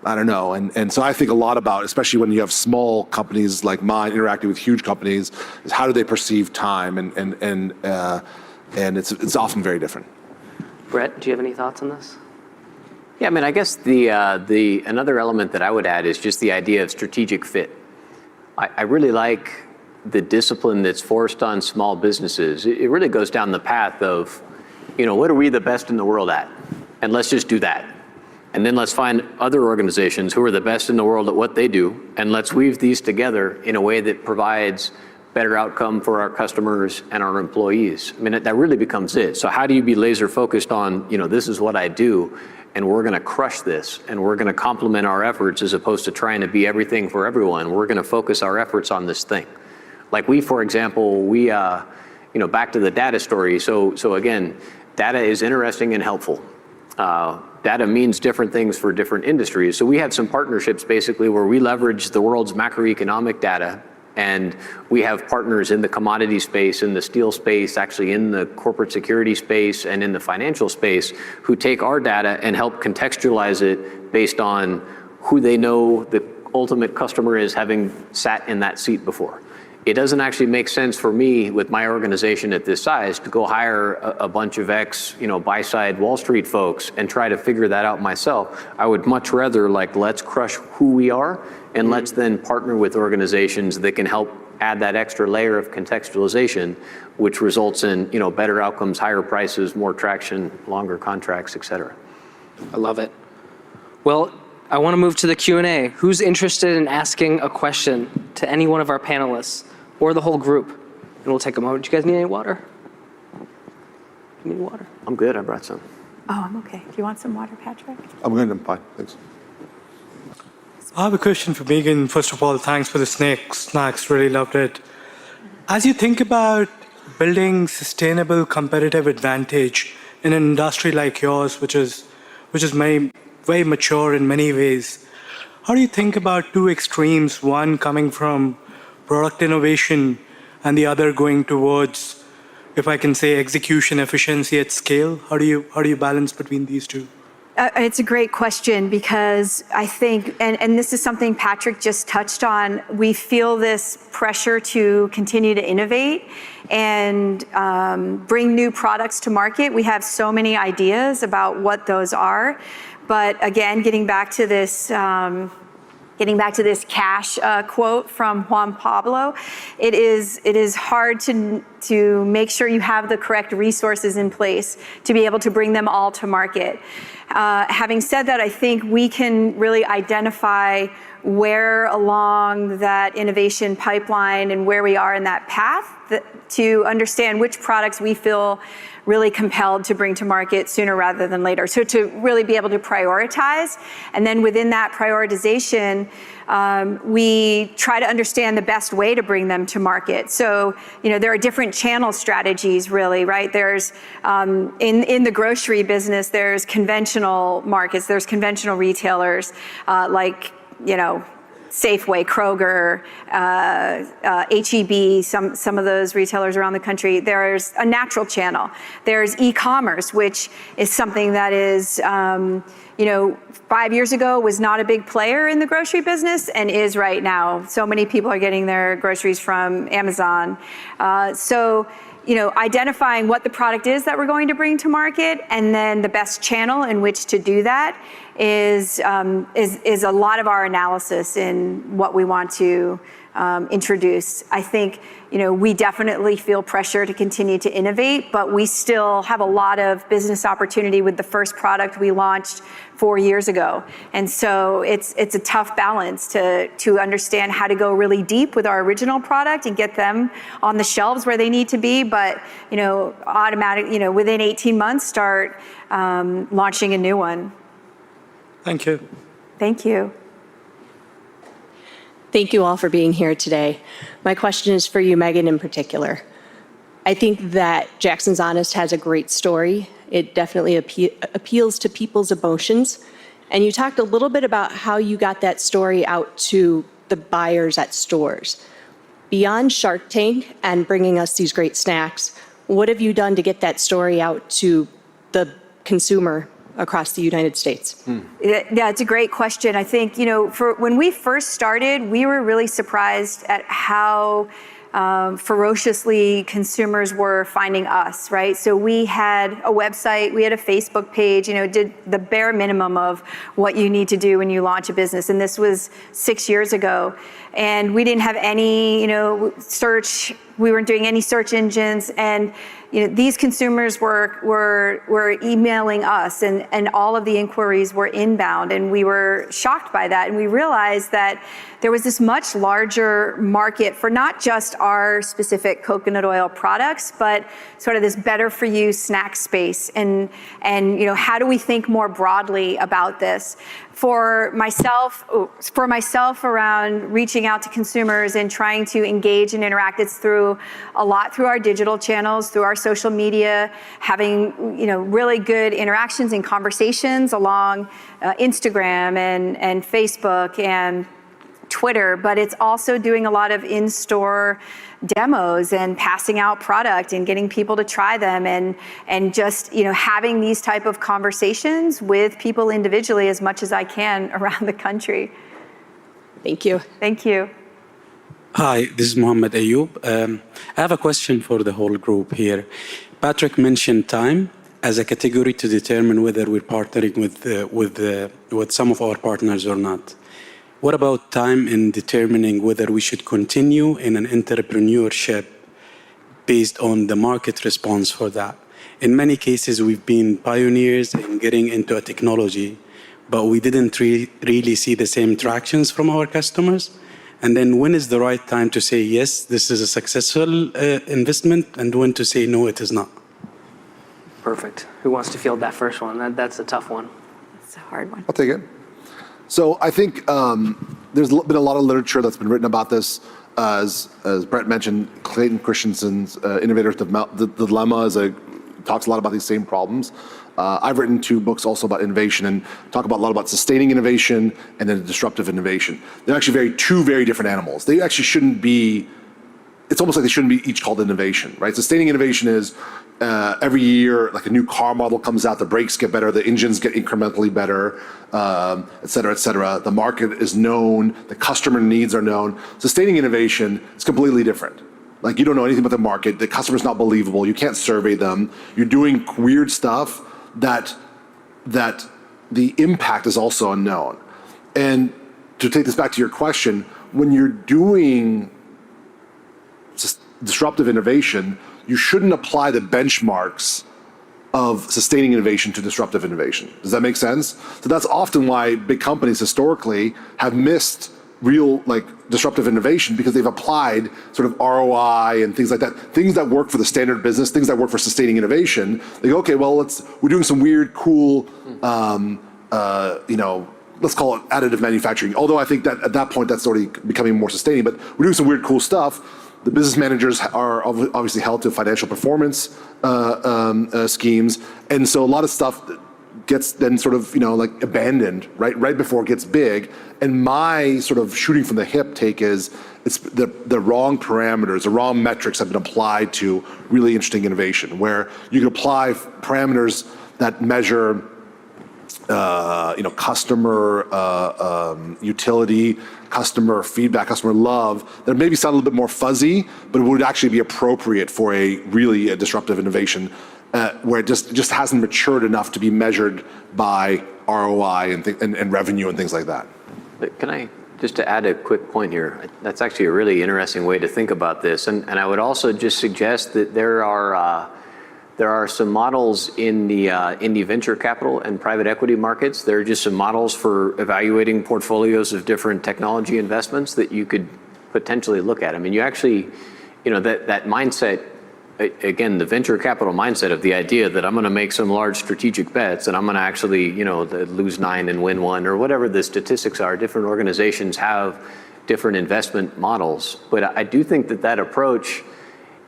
C: I don't know. And so I think a lot about, especially when you have small companies like mine interacting with huge companies, is how do they perceive time? And it's often very different.
A: Bret, do you have any thoughts on this?
D: Yeah, I mean, I guess the another element that I would add is just the idea of strategic fit. I really like the discipline that's forced on small businesses. It really goes down the path of, what are we the best in the world at? And let's just do that. And then let's find other organizations who are the best in the world at what they do, and let's weave these together in a way that provides better outcome for our customers and our employees. I mean, that really becomes it. So how do you be laser focused on, this is what I do, and we're going to crush this, and we're going to complement our efforts as opposed to trying to be everything for everyone. We're going to focus our efforts on this thing. Like for example, back to the data story. So again, data is interesting and helpful. Data means different things for different industries. So we have some partnerships basically where we leverage the world's macroeconomic data, and we have partners in the commodity space, in the steel space, actually in the corporate security space, and in the financial space, who take our data and help contextualize it based on who they know the ultimate customer is, having sat in that seat before. It doesn't actually make sense for me with my organization at this size to go hire a bunch of buy-side Wall Street folks and try to figure that out myself. I would much rather let's crush who we are, and let's then partner with organizations that can help add that extra layer of contextualization, which results in better outcomes, higher prices, more traction, longer contracts, et cetera.
A: I love it. Well, I want to move to the Q&A. Who's interested in asking a question to any one of our panelists or the whole group? And we'll take a moment. Do you guys need any water? You need water?
D: I'm good. I brought some.
B: Oh, I'm okay. Do you want some water, Patrick?
C: I'm good. I'm fine. Thanks.
E: I have a question for Megan. First of all, thanks for the snacks. Really loved it. As you think about building sustainable competitive advantage in an industry like yours, which is very mature in many ways, how do you think about two extremes, one coming from product innovation and the other going towards, if I can say, execution efficiency at scale? How do you balance between these two?
B: It's a great question, because I think, and this is something Patrick just touched on, we feel this pressure to continue to innovate and bring new products to market. We have so many ideas about what those are. But again, getting back to this cash quote from Juan Pablo, it is hard to make sure you have the correct resources in place to be able to bring them all to market. Having said that, I think we can really identify where along that innovation pipeline and where we are in that path to understand which products we feel really compelled to bring to market sooner rather than later. So to really be able to prioritize, and then within that prioritization, we try to understand the best way to bring them to market. So, there are different channel strategies really, right? There's, in the grocery business, there's conventional markets, there's conventional retailers, Safeway, Kroger, HEB, some of those retailers around the country. There's a natural channel. There's e-commerce, which is something that is, 5 years ago was not a big player in the grocery business and is right now. So many people are getting their groceries from Amazon. Identifying what the product is that we're going to bring to market, and then the best channel in which to do that is a lot of our analysis in what we want to introduce. I think, we definitely feel pressure to continue to innovate, but we still have a lot of business opportunity with the first product we launched 4 years ago. And so it's a tough balance to understand how to go really deep with our original product and get them on the shelves where they need to be, but, within 18 months, start launching a new one.
E: Thank you.
B: Thank you.
F: Thank you all for being here today. My question is for you, Megan, in particular. I think that Jackson's Honest has a great story. It definitely appeals to people's emotions. And you talked a little bit about how you got that story out to the buyers at stores. Beyond Shark Tank and bringing us these great snacks, what have you done to get that story out to the consumer across the United States?
B: Yeah, it's a great question. I think, when we first started, we were really surprised at how ferociously consumers were finding us, right? So we had a website, we had a Facebook page, did the bare minimum of what you need to do when you launch a business. And this was 6 years ago. And we didn't have any, search, we weren't doing any search engines. And these consumers were emailing us, and all of the inquiries were inbound, and we were shocked by that. And we realized that there was this much larger market for not just our specific coconut oil products, but sort of this better for you snack space. And how do we think more broadly about this? For myself around reaching out to consumers and trying to engage and interact, it's through our digital channels, through our social media, having really good interactions and conversations along Instagram and Facebook and Twitter, but it's also doing a lot of in-store demos and passing out product and getting people to try them and just having these type of conversations with people individually as much as I can around the country.
F: Thank you.
B: Thank you.
G: Hi, this is Mohammed Ayoub. I have a question for the whole group here. Patrick mentioned time as a category to determine whether we're partnering with some of our partners or not. What about time in determining whether we should continue in an entrepreneurship based on the market response for that? In many cases, we've been pioneers in getting into a technology, but we didn't really see the same tractions from our customers. And then when is the right time to say, yes, this is a successful investment, and when to say, no, it is not?
A: Perfect. Who wants to field that first one? That's a tough one.
B: It's a hard one.
C: I'll take it. So I think there's been a lot of literature that's been written about this. As Bret mentioned, Clayton Christensen's Innovator's Dilemma talks a lot about these same problems. I've written 2 books also about innovation and talk a lot about sustaining innovation and then disruptive innovation. They're actually 2 very different animals. They actually shouldn't be, it's almost like they shouldn't be each called innovation, right? Sustaining innovation is every year, like a new car model comes out, the brakes get better, the engines get incrementally better, et cetera, et cetera. The market is known, the customer needs are known. Sustaining innovation is completely different. Like, you don't know anything about the market, the customer's not believable, you can't survey them, you're doing weird stuff that the impact is also unknown. And to take this back to your question, when you're doing disruptive innovation, you shouldn't apply the benchmarks of sustaining innovation to disruptive innovation. Does that make sense? So that's often why big companies historically have missed real disruptive innovation, because they've applied sort of ROI and things like that, things that work for the standard business, things that work for sustaining innovation. They go, okay, well, we're doing some weird, cool, let's call it additive manufacturing. Although I think that at that point that's already becoming more sustaining, but we're doing some weird, cool stuff. The business managers are obviously held to financial performance schemes, and so a lot of stuff gets then sort of abandoned right before it gets big. And my sort of shooting from the hip take is it's the wrong parameters, the wrong metrics have been applied to really interesting innovation, where you can apply parameters that measure customer utility, customer feedback, customer love, that maybe sound a little bit more fuzzy, but it would actually be appropriate for a disruptive innovation, where it just hasn't matured enough to be measured by ROI and revenue and things like that.
D: But can I, just to add a quick point here, that's actually a really interesting way to think about this. And I would also just suggest that there are some models in the venture capital and private equity markets. There are just some models for evaluating portfolios of different technology investments that you could potentially look at. I mean, you actually, that mindset, again, the venture capital mindset of the idea that I'm going to make some large strategic bets and I'm going to actually, lose 9 and win 1, or whatever the statistics are. Different organizations have different investment models. But I do think that approach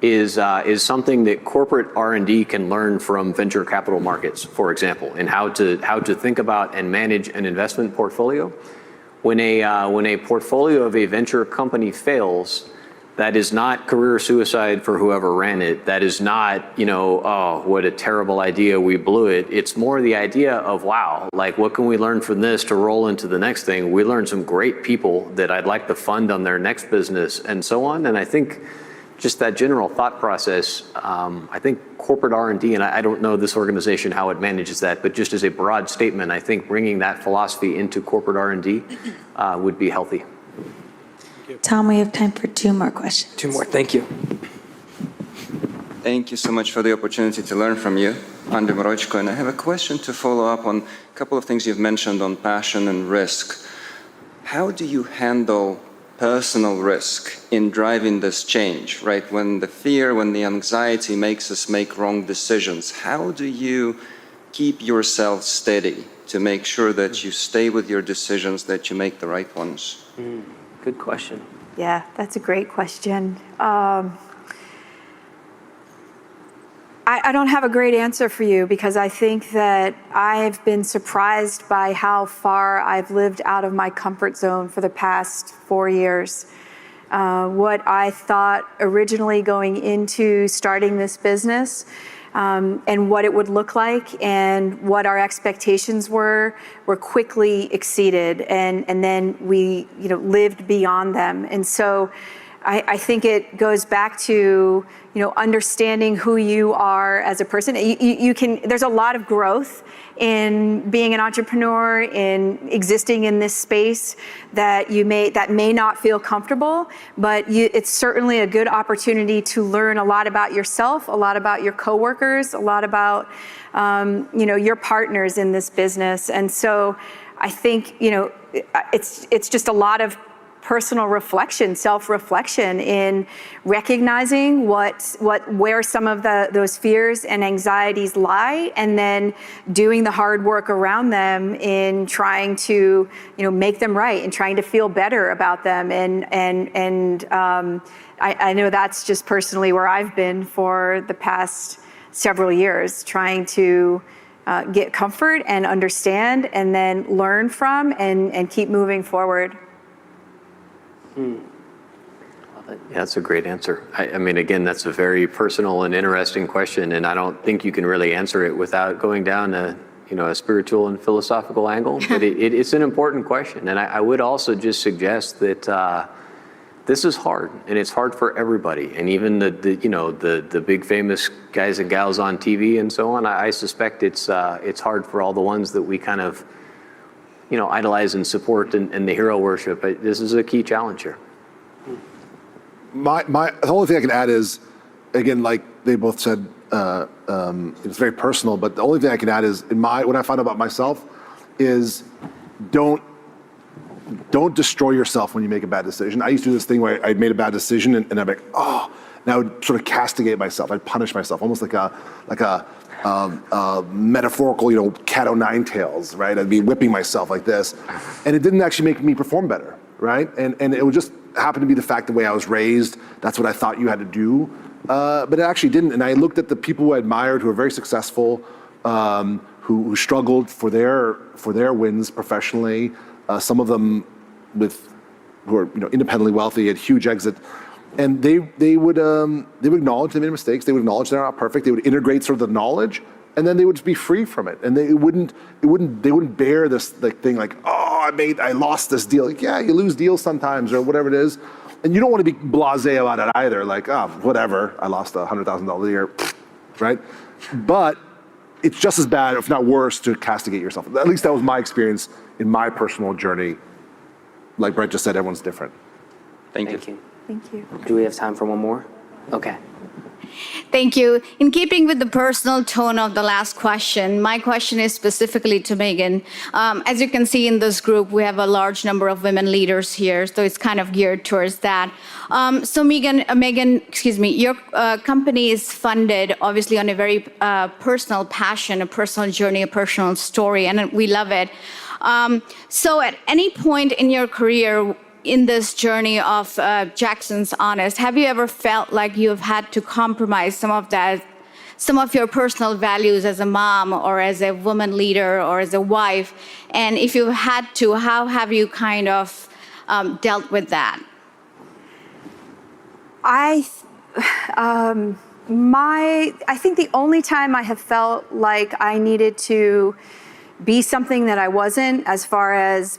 D: is something that corporate R&D can learn from venture capital markets, for example, and how to think about and manage an investment portfolio. When a portfolio of a venture company fails, that is not career suicide for whoever ran it. That is not, oh, what a terrible idea, we blew it. It's more the idea of, wow, like what can we learn from this to roll into the next thing? We learned some great people that I'd like to fund on their next business and so on. And I think just that general thought process, I think corporate R&D, and I don't know this organization how it manages that, but just as a broad statement, I think bringing that philosophy into corporate R&D would be healthy.
H: Tom, we have time for 2 more questions.
I: 2 more, thank you.
J: Thank you so much for the opportunity to learn from you, Andy Morochko. And I have a question to follow up on a couple of things you've mentioned on passion and risk. How do you handle personal risk in driving this change, right? When the fear, when the anxiety makes us make wrong decisions, how do you keep yourself steady to make sure that you stay with your decisions, that you make the right ones?
A: Good question.
B: Yeah, that's a great question. I don't have a great answer for you because I think that I've been surprised by how far I've lived out of my comfort zone for the past 4 years. What I thought originally going into starting this business and what it would look like and what our expectations were quickly exceeded, and then we lived beyond them. And so I think it goes back to understanding who you are as a person. There's a lot of growth in being an entrepreneur, in existing in this space that may not feel comfortable, but it's certainly a good opportunity to learn a lot about yourself, a lot about your coworkers, a lot about your partners in this business. And so I think it's just a lot of personal reflection, self-reflection in recognizing where some of those fears and anxieties lie, and then doing the hard work around them in trying to make them right and trying to feel better about them. And I know that's just personally where I've been for the past several years, trying to get comfort and understand and then learn from and keep moving forward.
D: Love it. Yeah, that's a great answer. I mean, again, that's a very personal and interesting question, and I don't think you can really answer it without going down a spiritual and philosophical angle. But it's an important question, and I would also just suggest that this is hard, and it's hard for everybody, and even the big famous guys and gals on TV and so on. I suspect it's hard for all the ones that we kind of idolize and support and the hero worship. This is a key challenge here.
C: The only thing I can add is, again, like they both said, it's very personal, but the only thing I can add is what I find about myself is don't destroy yourself when you make a bad decision. I used to do this thing where I made a bad decision and I'd be like, oh, and I would sort of castigate myself. I'd punish myself, almost like a metaphorical, cat o' nine tails, right? I'd be whipping myself like this, and it didn't actually make me perform better, right? And it would just happen to be the fact the way I was raised. That's what I thought you had to do, but it actually didn't. And I looked at the people who I admired, who were very successful, who struggled for their wins professionally. Some of them who are independently wealthy, had huge exit. And they would acknowledge they made mistakes. They would acknowledge they're not perfect. They would integrate sort of the knowledge, and then they would just be free from it. And they wouldn't bear this thing like, oh, I lost this deal. Like, yeah, you lose deals sometimes or whatever it is, and you don't want to be blasé about it either. Like, oh, whatever, I lost $100,000 a year, right? But it's just as bad, if not worse, to castigate yourself. At least that was my experience in my personal journey. Like Bret just said, everyone's different.
J: Thank you.
B: Thank you.
A: Do we have time for one more? Okay.
H: Thank you. In keeping with the personal tone of the last question, my question is specifically to Megan. As you can see in this group, we have a large number of women leaders here, so it's kind of geared towards that. So Megan, your company is funded obviously on a very personal passion, a personal journey, a personal story, and we love it. So at any point in your career, in this journey of Jackson's Honest, have you ever felt like you've had to compromise some of your personal values as a mom or as a woman leader or as a wife? And if you had to, how have you kind of dealt with that?
B: I think the only time I have felt like I needed to be something that I wasn't, as far as,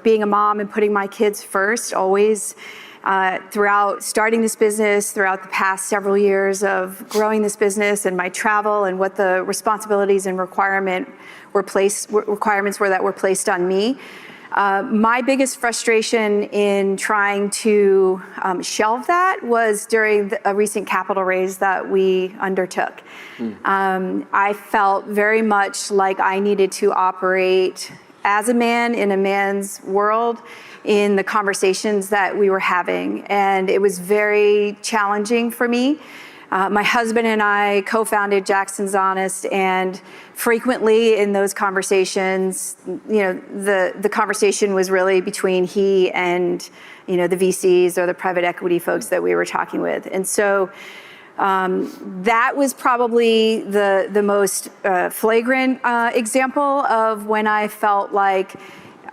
B: being a mom and putting my kids first, always, throughout starting this business, throughout the past several years of growing this business and my travel and what the responsibilities and requirements were that were placed on me. My biggest frustration in trying to shelve that was during a recent capital raise that we undertook. I felt very much like I needed to operate as a man in a man's world in the conversations that we were having, and it was very challenging for me. My husband and I co-founded Jackson's Honest, and frequently in those conversations, the conversation was really between he and, the VCs or the private equity folks that we were talking with. And so that was probably the most flagrant example of when I felt like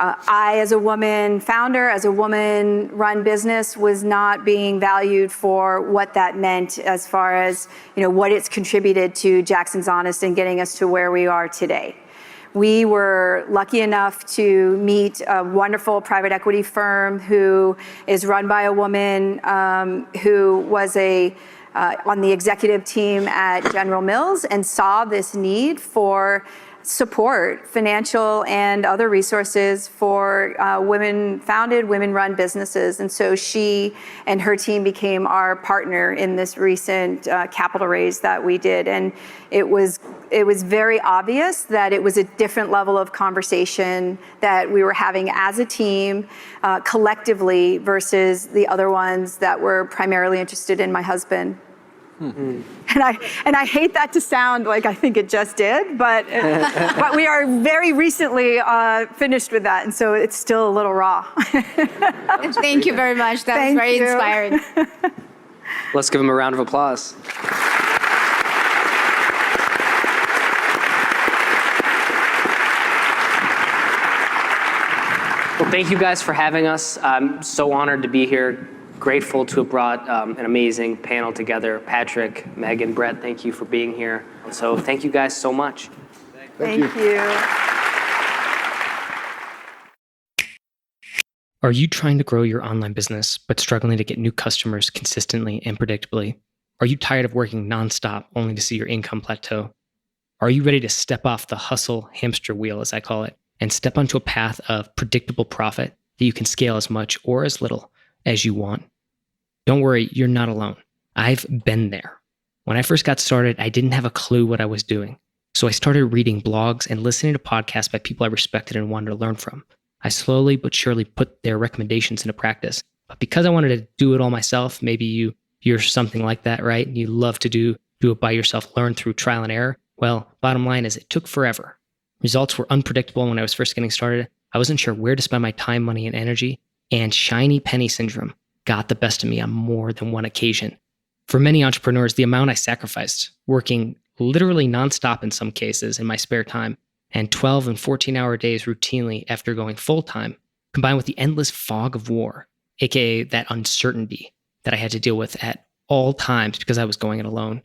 B: I, as a woman founder, as a woman-run business, was not being valued for what that meant as far as, what it's contributed to Jackson's Honest and getting us to where we are today. We were lucky enough to meet a wonderful private equity firm who is run by a woman who was on the executive team at General Mills and saw this need for support, financial and other resources for women-founded, women-run businesses. And so she and her team became our partner in this recent capital raise that we did. And it was very obvious that it was a different level of conversation that we were having as a team, collectively, versus the other ones that were primarily interested in my husband. And I hate that to sound like I think it just did, but we are very recently finished with that, and so it's still a little raw.
H: Thank you very much. That was very inspiring.
A: Let's give him a round of applause. Well, thank you guys for having us. I'm so honored to be here. Grateful to have brought an amazing panel together. Patrick, Megan, Bret, thank you for being here. So thank you guys so much.
B: Thank you.
I: Are you trying to grow your online business but struggling to get new customers consistently and predictably? Are you tired of working nonstop only to see your income plateau? Are you ready to step off the hustle hamster wheel, as I call it, and step onto a path of predictable profit that you can scale as much or as little as you want? Don't worry, you're not alone. I've been there. When I first got started, I didn't have a clue what I was doing. So I started reading blogs and listening to podcasts by people I respected and wanted to learn from. I slowly but surely put their recommendations into practice. But because I wanted to do it all myself, maybe you're something like that, right? You love to do it by yourself, learn through trial and error. Well, bottom line is it took forever. Results were unpredictable when I was first getting started. I wasn't sure where to spend my time, money, and energy. And shiny penny syndrome got the best of me on more than one occasion. For many entrepreneurs, the amount I sacrificed, working literally nonstop in some cases in my spare time, and 12 and 14-hour days routinely after going full-time, combined with the endless fog of war, aka that uncertainty that I had to deal with at all times because I was going it alone,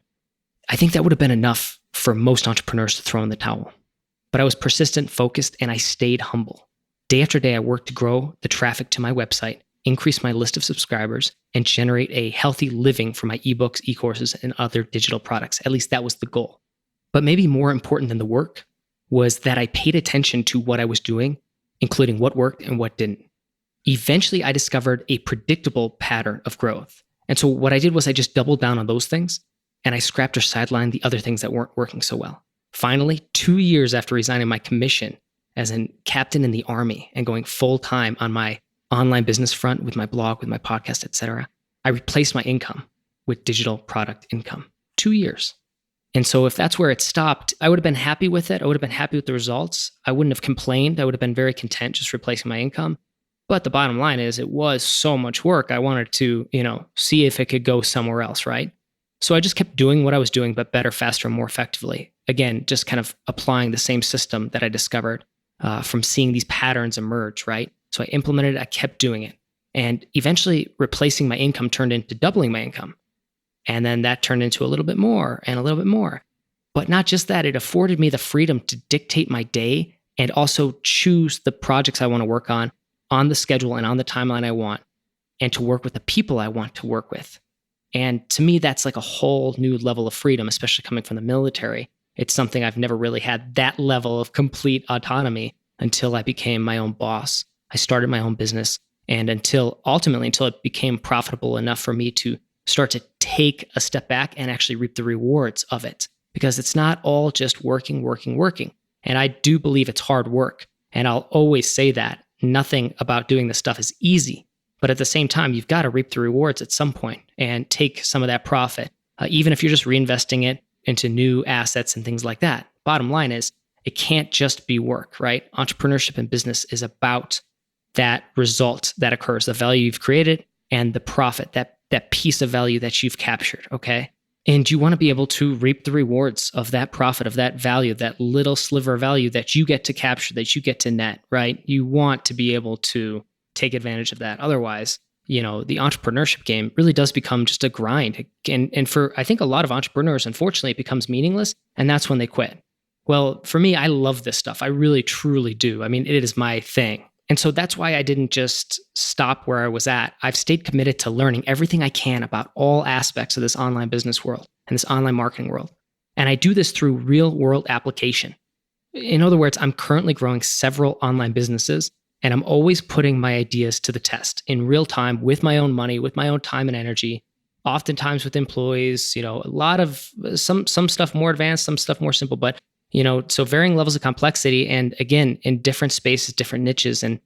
I: I think that would have been enough for most entrepreneurs to throw in the towel. But I was persistent, focused, and I stayed humble. Day after day, I worked to grow the traffic to my website, increase my list of subscribers, and generate a healthy living for my ebooks, e-courses, and other digital products. At least that was the goal. But maybe more important than the work was that I paid attention to what I was doing, including what worked and what didn't. Eventually, I discovered a predictable pattern of growth. And so what I did was I just doubled down on those things, and I scrapped or sidelined the other things that weren't working so well. Finally, 2 years after resigning my commission as a captain in the Army and going full-time on my online business front with my blog, with my podcast, etc., I replaced my income with digital product income. 2 years. And so if that's where it stopped, I would have been happy with it. I would have been happy with the results. I wouldn't have complained. I would have been very content just replacing my income. But the bottom line is it was so much work. I wanted to, see if it could go somewhere else, right? So I just kept doing what I was doing, but better, faster, and more effectively. Again, just kind of applying the same system that I discovered from seeing these patterns emerge, right? So I implemented it, I kept doing it. And eventually replacing my income turned into doubling my income. And then that turned into a little bit more and a little bit more. But not just that, it afforded me the freedom to dictate my day and also choose the projects I want to work on the schedule and on the timeline I want, and to work with the people I want to work with. And to me, that's like a whole new level of freedom, especially coming from the military. It's something I've never really had that level of complete autonomy until I became my own boss. I started my own business, and until it became profitable enough for me to start to take a step back and actually reap the rewards of it. Because it's not all just working. And I do believe it's hard work. And I'll always say that. Nothing about doing this stuff is easy. But at the same time, you've got to reap the rewards at some point and take some of that profit, even if you're just reinvesting it into new assets and things like that. Bottom line is, it can't just be work, right? Entrepreneurship and business is about that result that occurs, the value you've created and the profit, that piece of value that you've captured, okay? And you want to be able to reap the rewards of that profit, of that value, that little sliver of value that you get to capture, that you get to net, right? You want to be able to take advantage of that. Otherwise, the entrepreneurship game really does become just a grind. And for, I think, a lot of entrepreneurs, unfortunately, it becomes meaningless, and that's when they quit. Well, for me, I love this stuff. I really, truly do. I mean, it is my thing. And so that's why I didn't just stop where I was at. I've stayed committed to learning everything I can about all aspects of this online business world and this online marketing world. And I do this through real world application. In other words, I'm currently growing several online businesses, and I'm always putting my ideas to the test in real time with my own money, with my own time and energy, oftentimes with employees, a lot of some stuff more advanced, some stuff more simple, but so varying levels of complexity, and again, in different spaces, different niches. And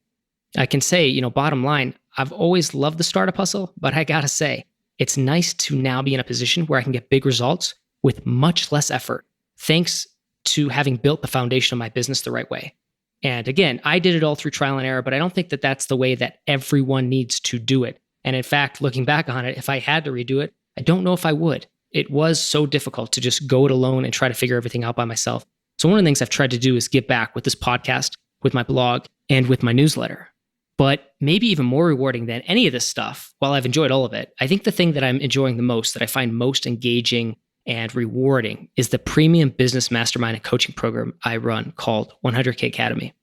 I: I can say, bottom line, I've always loved the startup hustle, but I gotta say, it's nice to now be in a position where I can get big results with much less effort, thanks to having built the foundation of my business the right way. And again, I did it all through trial and error, but I don't think that that's the way that everyone needs to do it. And in fact, looking back on it, if I had to redo it, I don't know if I would. It was so difficult to just go it alone and try to figure everything out by myself. So one of the things I've tried to do is give back with this podcast, with my blog, and with my newsletter. But maybe even more rewarding than any of this stuff, while I've enjoyed all of it, I think the thing that I'm enjoying the most, that I find most engaging and rewarding, is the premium business mastermind and coaching program I run called 100K Academy.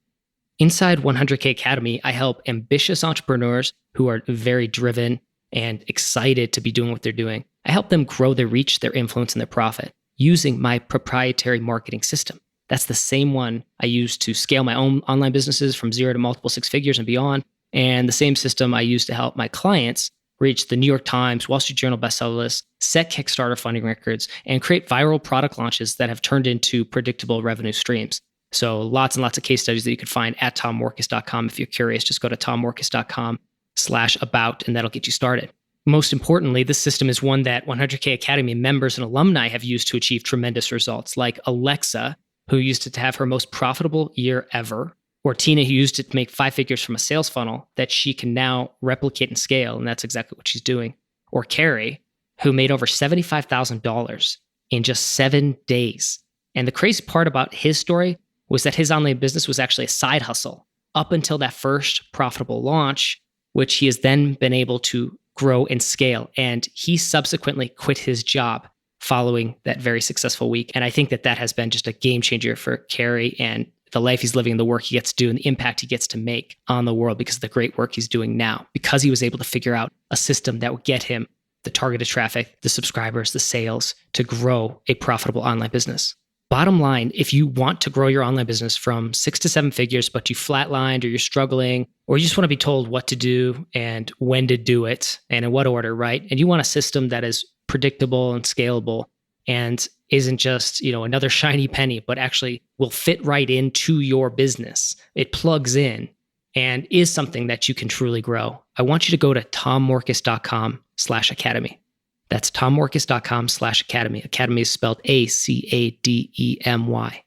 I: Inside 100K Academy, I help ambitious entrepreneurs who are very driven and excited to be doing what they're doing. I help them grow their reach, their influence, and their profit using my proprietary marketing system. That's the same one I use to scale my own online businesses from 0 to multiple 6 figures and beyond. And the same system I use to help my clients reach the New York Times, Wall Street Journal bestseller lists, set Kickstarter funding records, and create viral product launches that have turned into predictable revenue streams. So lots and lots of case studies that you can find at tommorkes.com. If you're curious, just go to tommorkes.com/about, and that'll get you started. Most importantly, this system is one that 100K Academy members and alumni have used to achieve tremendous results, like Alexa, who used it to have her most profitable year ever, or Tina, who used it to make 5 figures from a sales funnel that she can now replicate and scale, and that's exactly what she's doing. Or Carrie, who made over $75,000 in just 7 days. And the crazy part about his story was that his online business was actually a side hustle up until that first profitable launch, which he has then been able to grow and scale. And he subsequently quit his job following that very successful week. And I think that that has been just a game changer for Carrie and the life he's living, the work he gets to do, and the impact he gets to make on the world because of the great work he's doing now, because he was able to figure out a system that would get him the targeted traffic, the subscribers, the sales to grow a profitable online business. Bottom line, if you want to grow your online business from 6 to 7 figures, but you flatlined or you're struggling, or you just want to be told what to do and when to do it and in what order, right? And you want a system that is predictable and scalable and isn't just, another shiny penny, but actually will fit right into your business. It plugs in and is something that you can truly grow. I want you to go to tommorkes.com/academy. That's tommorkes.com/academy. Academy is spelled ACADEMY.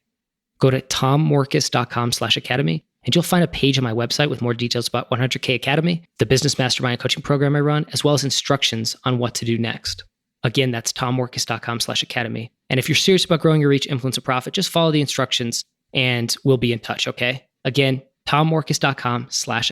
I: Go to tommorkes.com/academy And you'll find a page on my website with more details about 100K Academy, the business mastermind coaching program I run, as well as instructions on what to do next. Again, that's tommorkes.com/academy. And if you're serious about growing your reach, influence, and profit, just follow the instructions and we'll be in touch, okay? Again, tommorkes.com/academy.